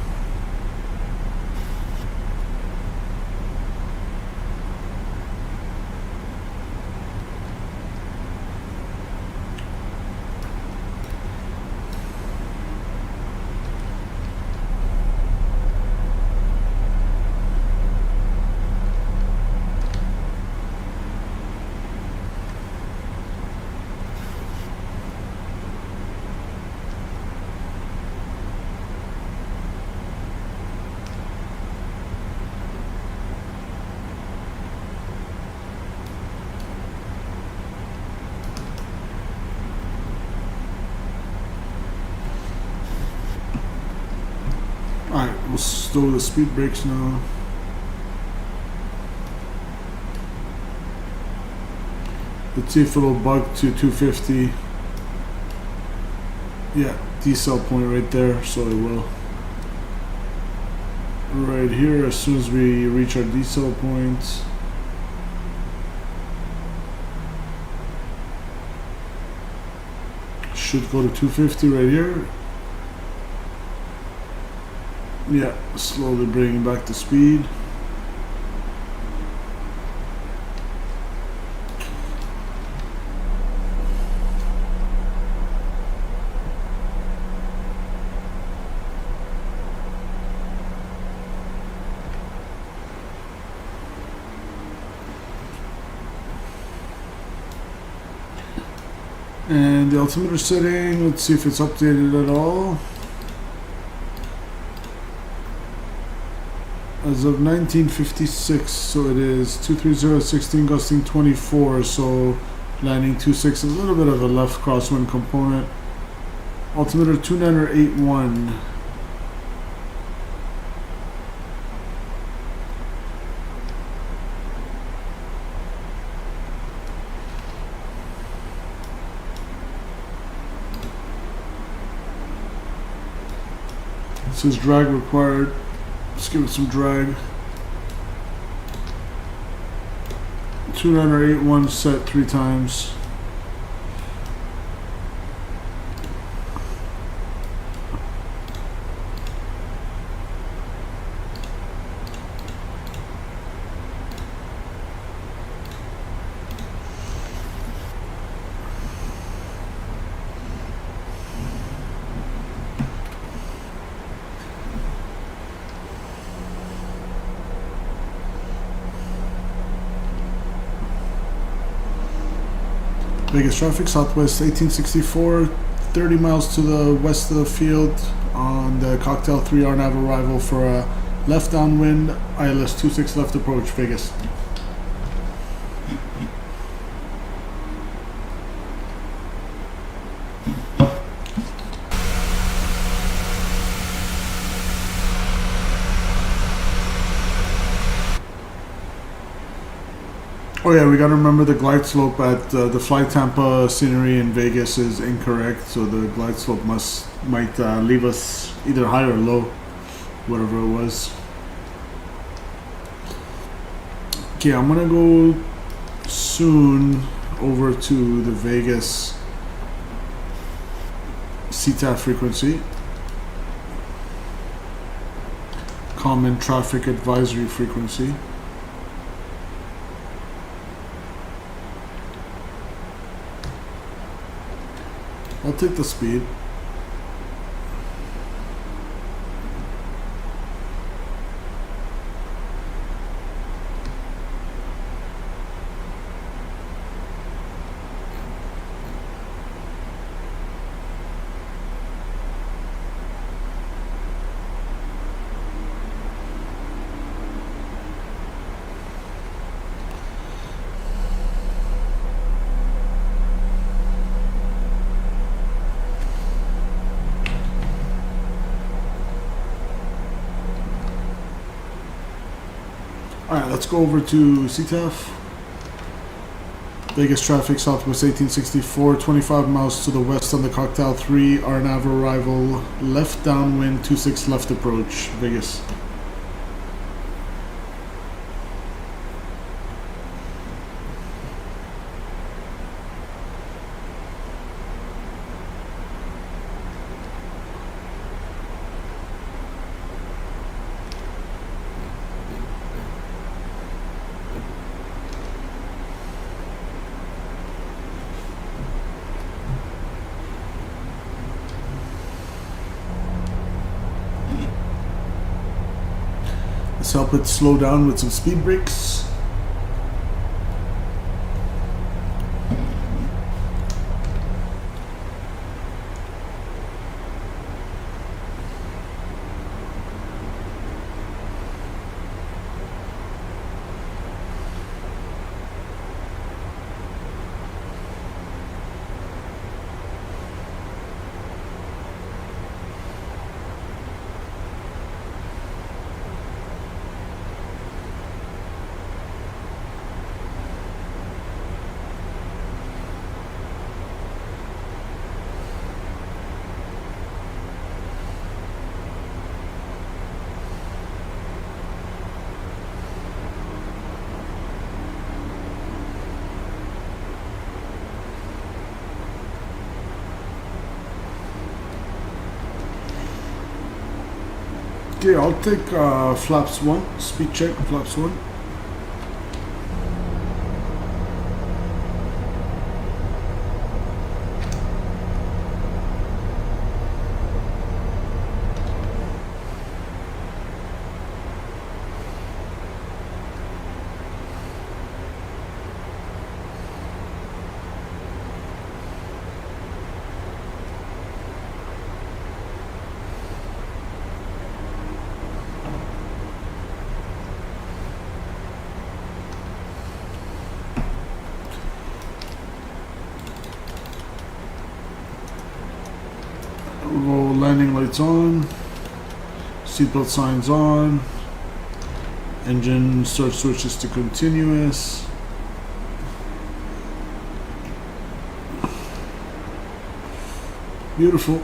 Alright, we'll slow the speed brakes now. Let's see if it'll bug to 250. Yeah, decel point right there, so it will. Right here, as soon as we reach our decel point. Should go to 250 right here. Yeah, slowly bringing back the speed. And the altimeter setting, let's see if it's updated at all. As of 1956, so it is 230, 16 gusting 24, so landing 26, a little bit of a left crosswind component. Altimeter 2981. It says drag required. Let's give it some drag. 2981 set 3 times. Vegas traffic, southwest 1864, 30 miles to the west of the field on the Cocktail 3 RNAV arrival for a left downwind, ILS 26 left approach, Vegas. Oh yeah, we gotta remember the glide slope at the Fly Tampa scenery in Vegas is incorrect, so the glide slope might leave us either high or low, whatever it was. Okay, I'm gonna go soon over to the Vegas CTAF frequency, Common Traffic Advisory frequency. I'll take the speed. Alright, let's go over to CTAF. Vegas traffic, southwest 1864, 25 miles to the west on the Cocktail 3, RNAV arrival, left downwind, 26 left approach, Vegas. Let's help it slow down with some speed brakes. Okay, I'll take flaps 1, speed check, flaps 1. Roll landing lights on, seatbelt signs on, engine start switches to continuous. Beautiful.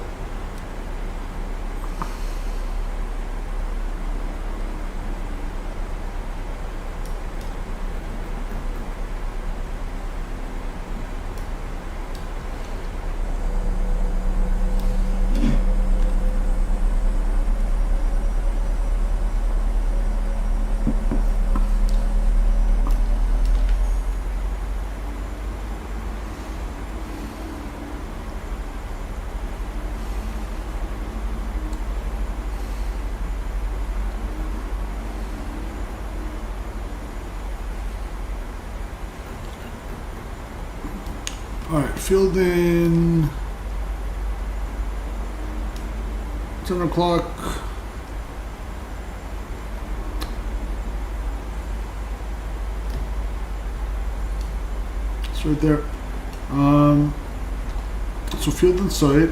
Alright, filled in 10 o'clock. It's right there. So field in sight,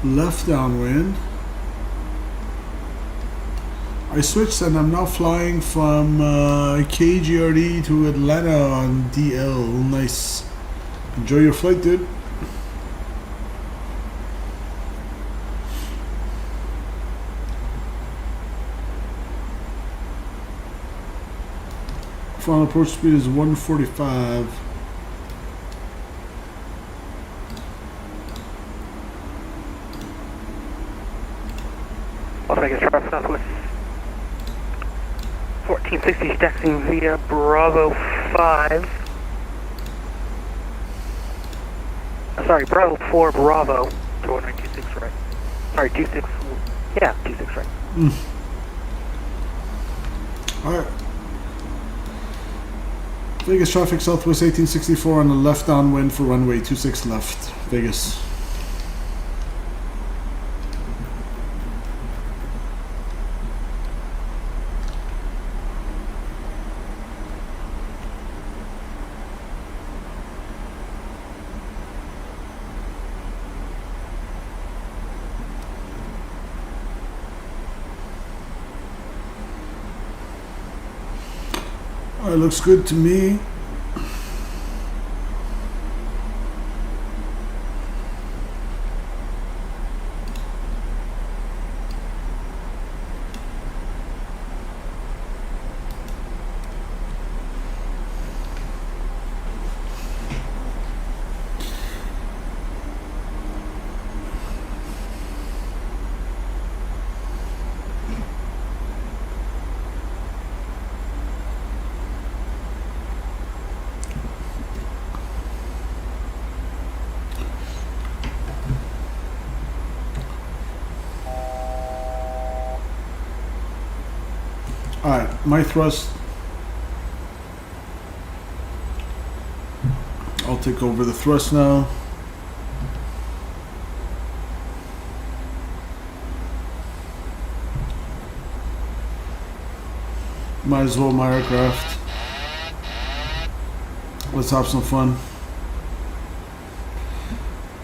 left downwind. I switched and I'm now flying from KGRD to Atlanta on DL. Nice. Enjoy your flight, dude. Final approach speed is 145. Las Vegas Drive Southwest 1460 taxiing via Bravo 5. Sorry, Bravo 4 Bravo. 2926 right. Sorry, 26. Yeah, 26 right. Alright. Vegas traffic Southwest 1864 on the left downwind for runway 26 left. Vegas. Alright, looks good to me. Alright, my thrust. I'll take over the thrust now. Might as well my aircraft. Let's have some fun.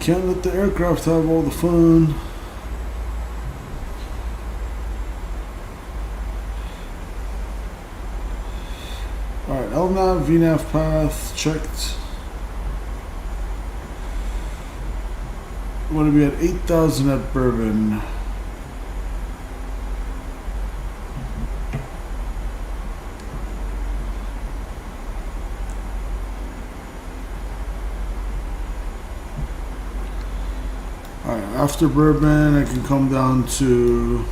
Can't let the aircraft have all the fun. Alright, LNAV, VNAV path checked. I'm going to be at 8,000 at Bourbon. Alright, Alright, after Bourbon, I can come down to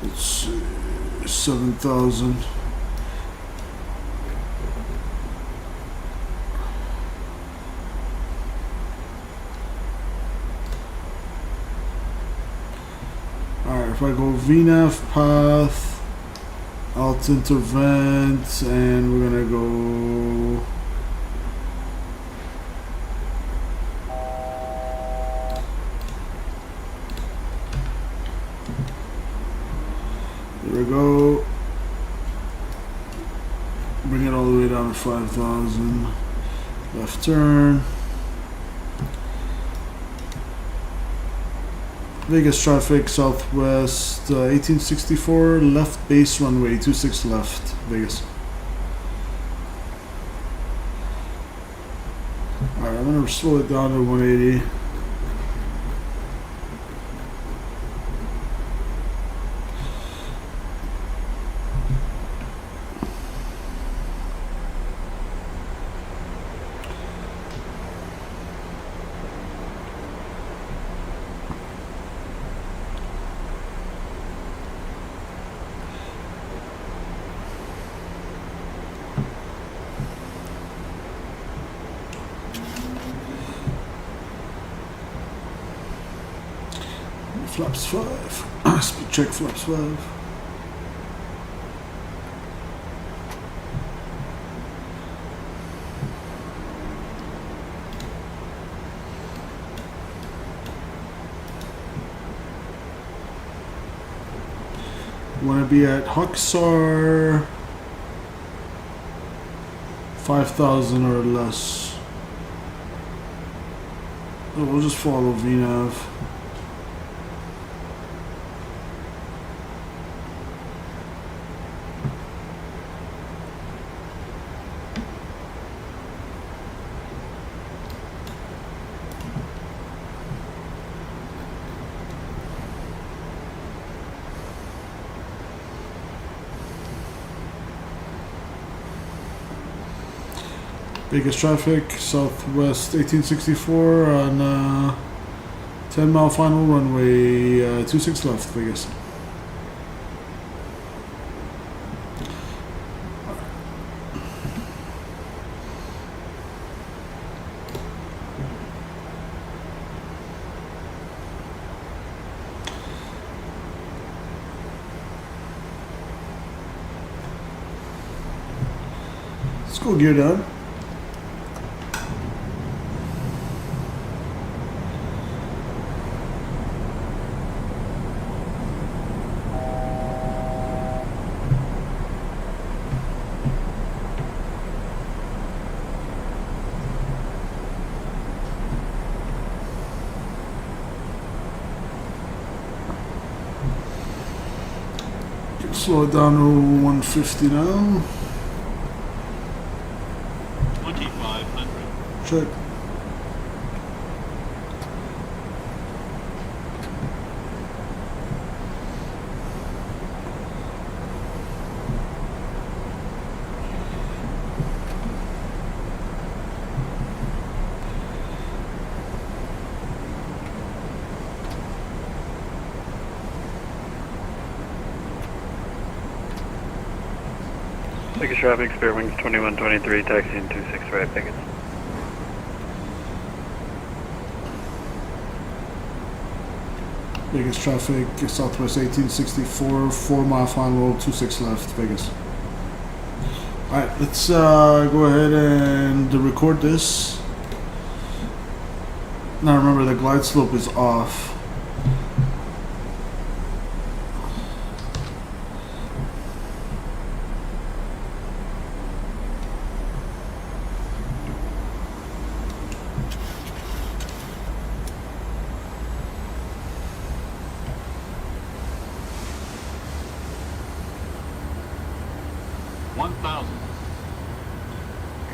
let's see, 7,000. Alright, if I go VNAV path, alt intervent, and we're gonna go there we go. Bring it all the way down to 5,000. Left turn. Vegas traffic, southwest, 1864, left base runway, 26 left, Vegas. Alright, I'm gonna slow it down to 180. Flaps 5. Speed check flaps 5. Want to be at Huxar 5,000 or less. So we'll just follow VNAV. Biggest traffic, southwest 1864 on 10 mile final runway, 26 left, Vegas. Let's go gear down. Slow it down to 150 now. 2,500. Check. Biggest traffic, spare wings 2123, taxiing 26 right, Vegas. Biggest traffic, southwest 1864, 4 mile final, 26 left, Vegas. Alright, let's go ahead and record this. Now remember the glide slope is off.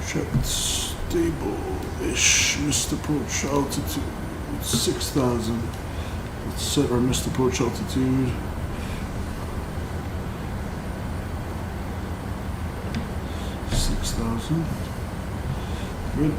Checked stable-ish, missed approach altitude, 6,000. Let's set our missed approach altitude. $6,000. Good.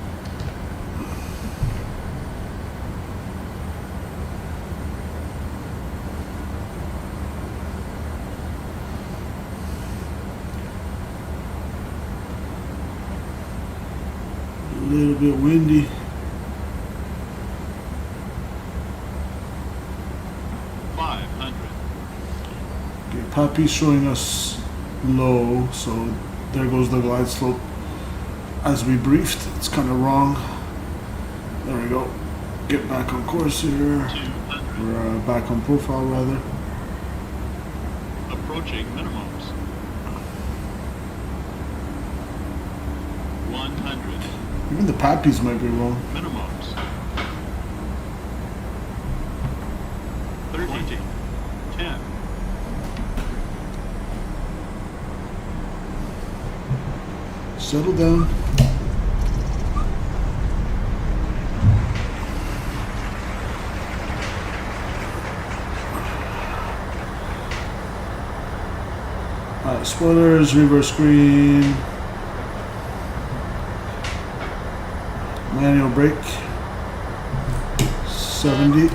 A little bit windy. Okay, Pappy's showing us low, so there goes the glide slope. As we briefed, it's kind of wrong. There we go. Get back on course here. Or back on profile, rather. Approaching minimums. 100. Even the Pappies might be wrong. Minimums. 30. 10. Settle down. Alright, spoilers, reverse screen, manual brake, 70.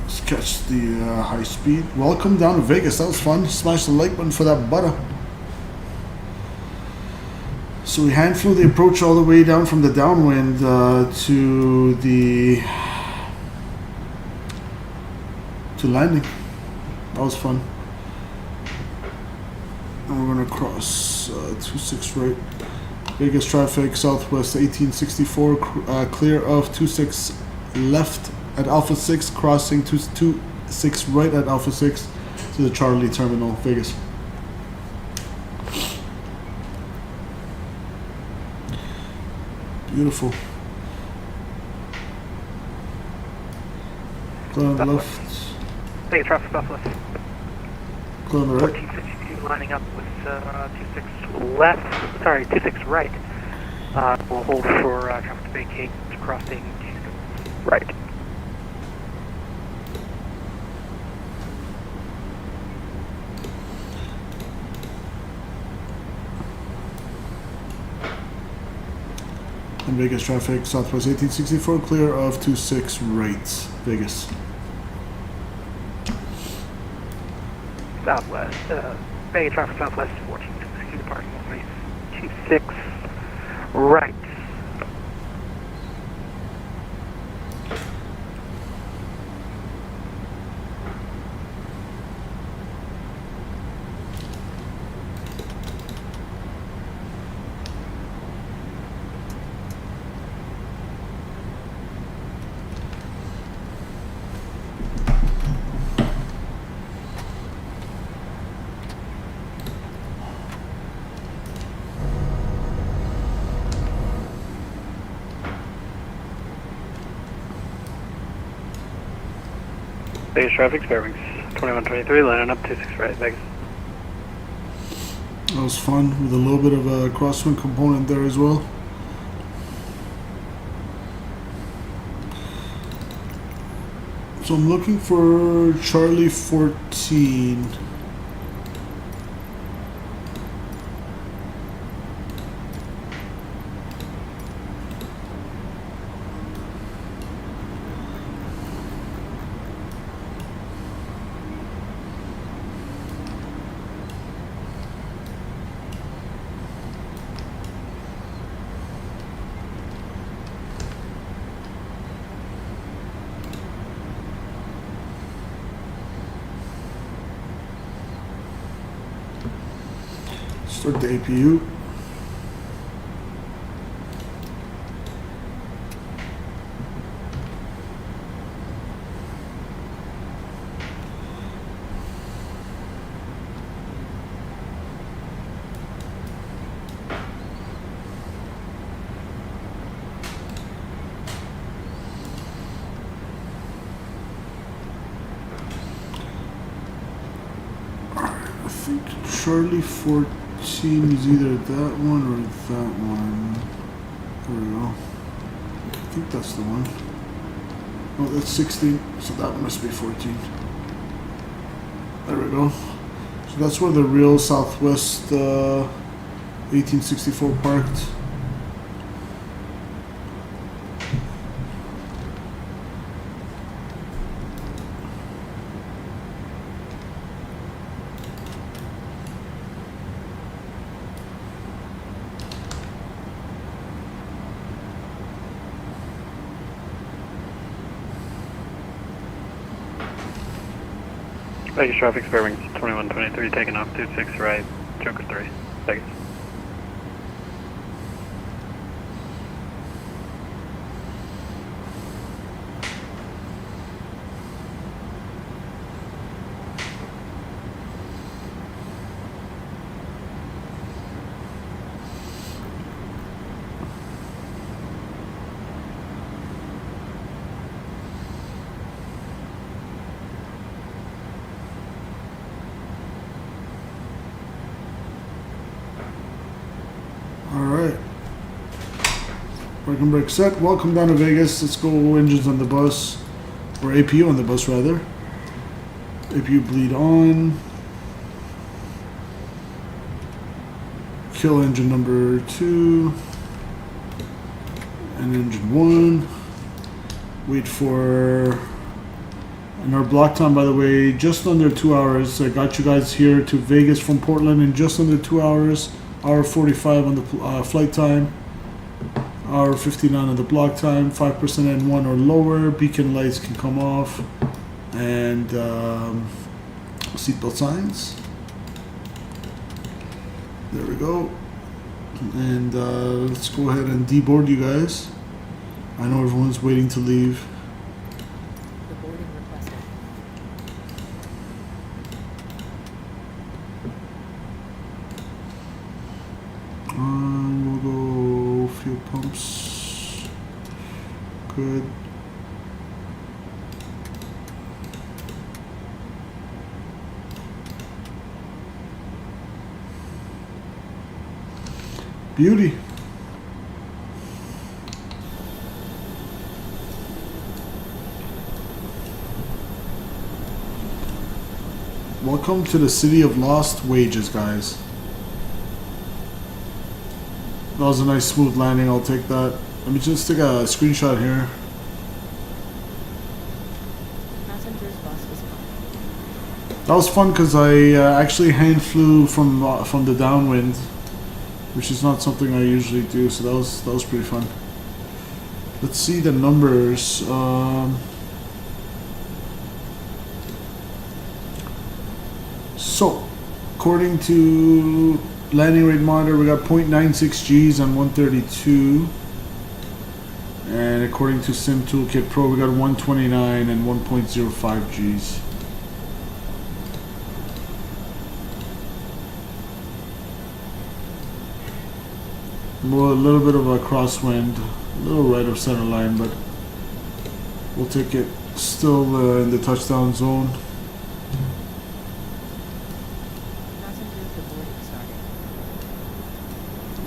Let's catch the high speed. Welcome down to Vegas, that was fun. Smash the like button for that butter. So we hand flew the approach all the way down from the downwind to landing. That was fun. And we're gonna cross 26 right. Vegas traffic, southwest 1864, clear of 26 left at Alpha 6, crossing 226 right at Alpha 6 to the Charlie Terminal, Vegas. Beautiful. Clear on the left. Vegas traffic southwest. Clear on the right. 1462 lining up with 26 left, sorry, 26 right. We'll hold for traffic to vacate, crossing 26 right. And Vegas traffic, southwest 1864, clear of 26 right, Vegas. Southwest, Vegas traffic southwest 1462, departing runway 26 right. Vegas traffic, bearings 2123, lining up 26 right, Vegas. That was fun with a little bit of a crosswind component there as well. So I'm looking for Charlie 14. Start the APU. I think Charlie 14 is either that one or that one. There we go. I think that's the one. Oh, that's 16, so that one must be 14. There we go. So that's where the real southwest 1864 parked. Vegas traffic, Fairwing 2123, taking off 26 right, Joker 3, Vegas. Alright. Parking brake set. Welcome down to Vegas. Let's go engines on the bus. Or APU on the bus, rather. APU bleed on. Kill engine number 2. And engine 1. Wait for... And our block time, by the way, just under 2 hours. I got you guys here to Vegas from Portland in just under 2 hours. Hour 45 on the flight time. Hour 59 on the block time. 5% N1 or lower. Beacon lights can come off. And seatbelt signs. There we go. And let's go ahead and deboard you guys. I know everyone's waiting to leave. The boarding requested. We'll go fuel pumps. Good. Beauty. Welcome to the city of lost wages, guys. That was a nice smooth landing, I'll take that. Let me just take a screenshot here. Passengers bus is fine. That was fun because I actually hand flew from the downwind, which is not something I usually do, so that was pretty fun. Let's see the numbers. So, according to landing rate monitor, we got 0.96 Gs on 132. And according to Sim Toolkit Pro, we got 129 and 1.05 Gs. Well, a little bit of a crosswind, a little right of center line, but we'll take it. Still in the touchdown zone. Passengers deboarding started.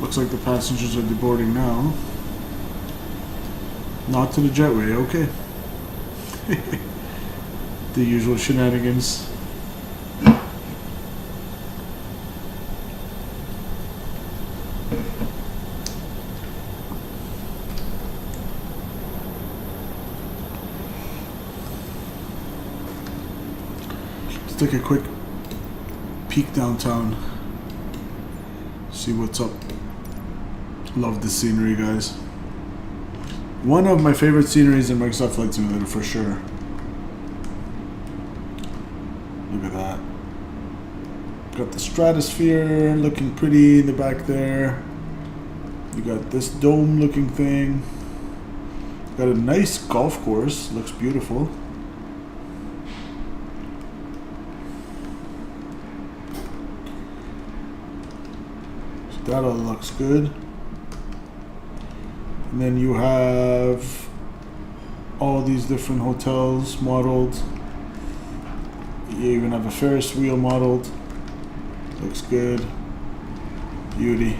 Looks like the passengers are deboarding now. Not to the jetway, okay. The usual shenanigans. Let's take a quick peek downtown. See what's up. Love the scenery, guys. One of my favorite sceneries in Microsoft Flight Simulator for sure. Look at that. Got the stratosphere looking pretty in the back there. You got this dome looking thing. Got a nice golf course, looks beautiful. So that all looks good. And then you have all these different hotels modeled. You even have a Ferris wheel modeled. Looks good. Beauty.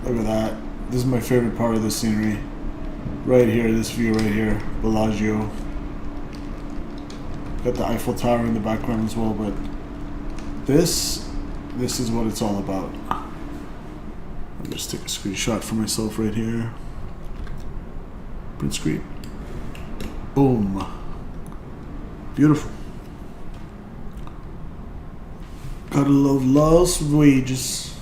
Look at that. This is my favorite part of the scenery. Right here, this view right here. Bellagio. Got the Eiffel Tower in the background as well, but this is what it's all about. I'll just take a screenshot for myself right here. Print screen. Boom. Beautiful. Gotta love Las Vegas.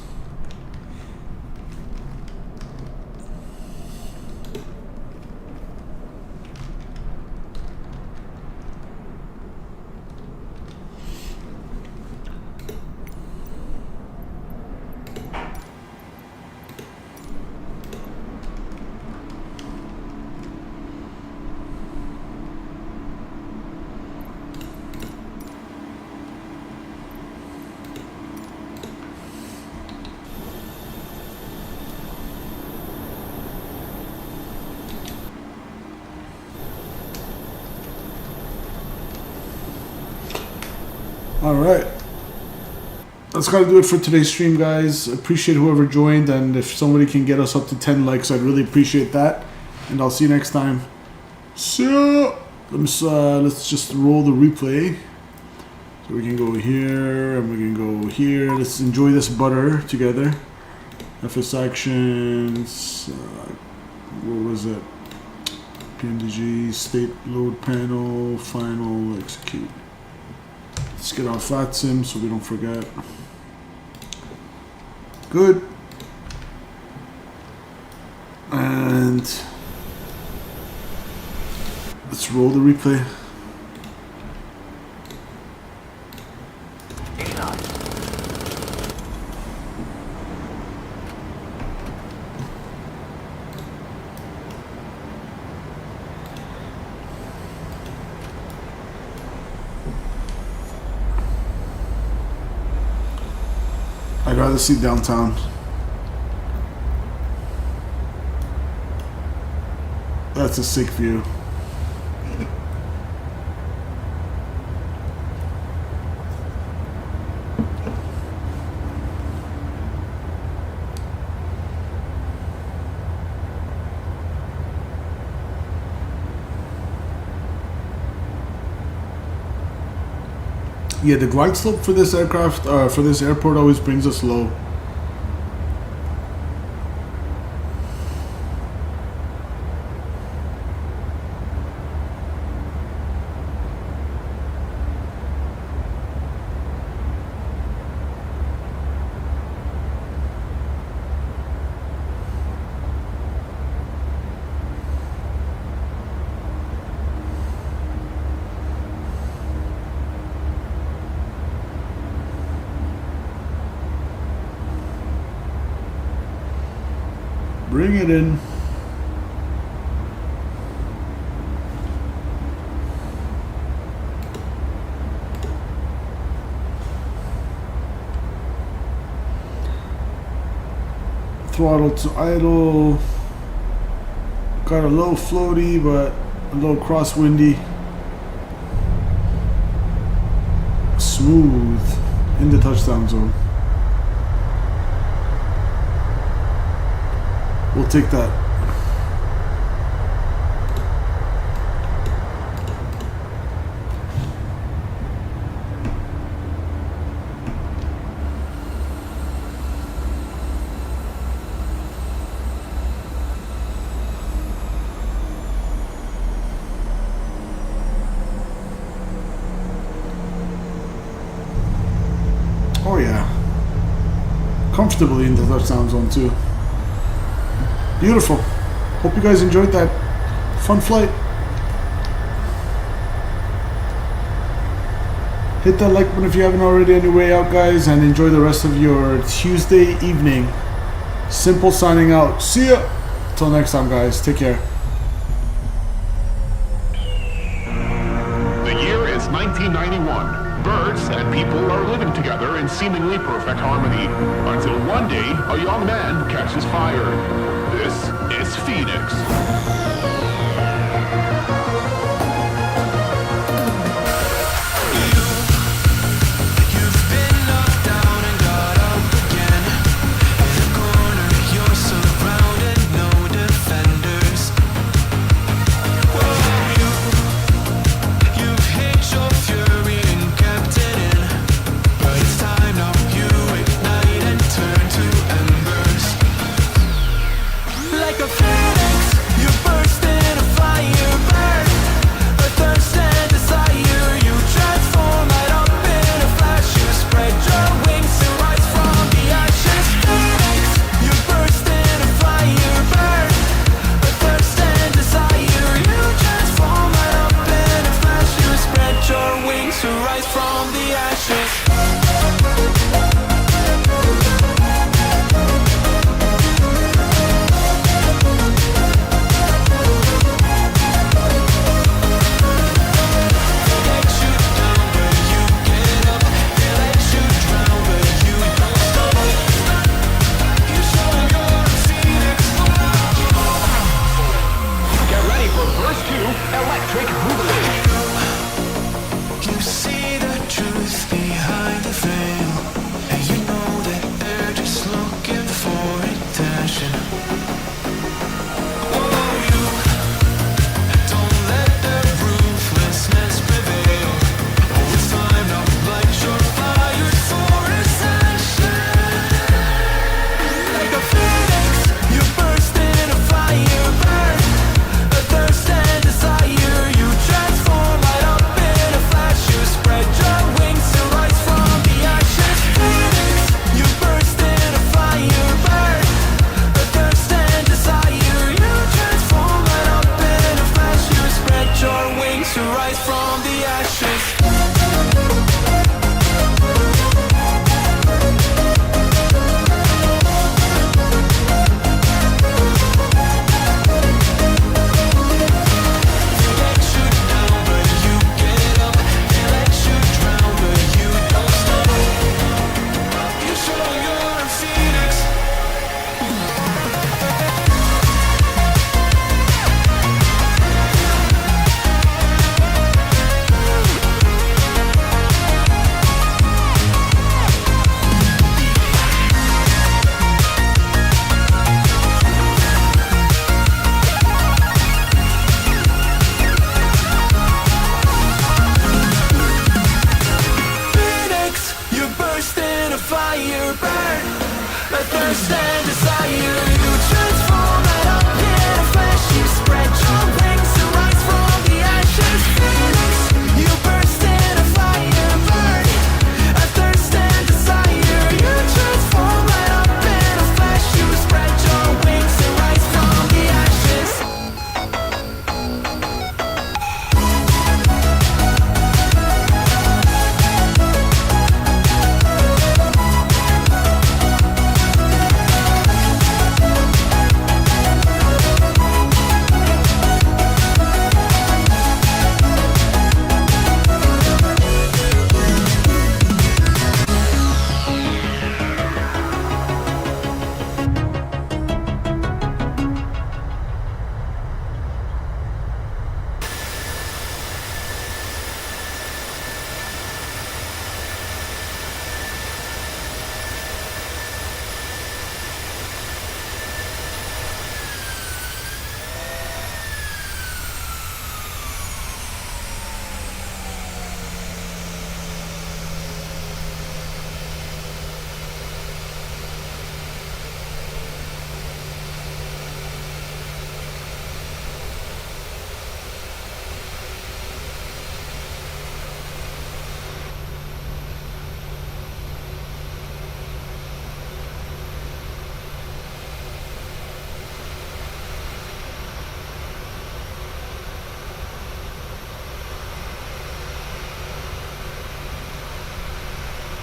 Alright, that's gotta do it for today's stream, guys. Appreciate whoever joined, and if somebody can get us up to 10 likes, I'd really appreciate that. And I'll see you next time. So let's just roll the replay. So we can go here and we can go here. Let's enjoy this butter together. FS actions. What was it? PMDG, state load panel, final, execute. Let's get our VATSIM so we don't forget. Good. And let's roll the replay. I'd rather see downtown. That's a sick view. Yeah, the glide slope for this aircraft, for this airport always brings us low. Bring it in. Throttle to idle. Got a low floaty, but a little crosswindy. Smooth in the touchdown zone. We'll take that. Oh yeah. Comfortably in the touchdown zone too. Beautiful. Hope you guys enjoyed that fun flight. Hit that like button if you haven't already on your way out, guys, and enjoy the rest of your Tuesday evening. Simple signing out. See ya. Till next time, guys. Take care. The year is 1991. Birds and people are living together in seemingly perfect harmony, until one day a young man catches fire. This is Phoenix.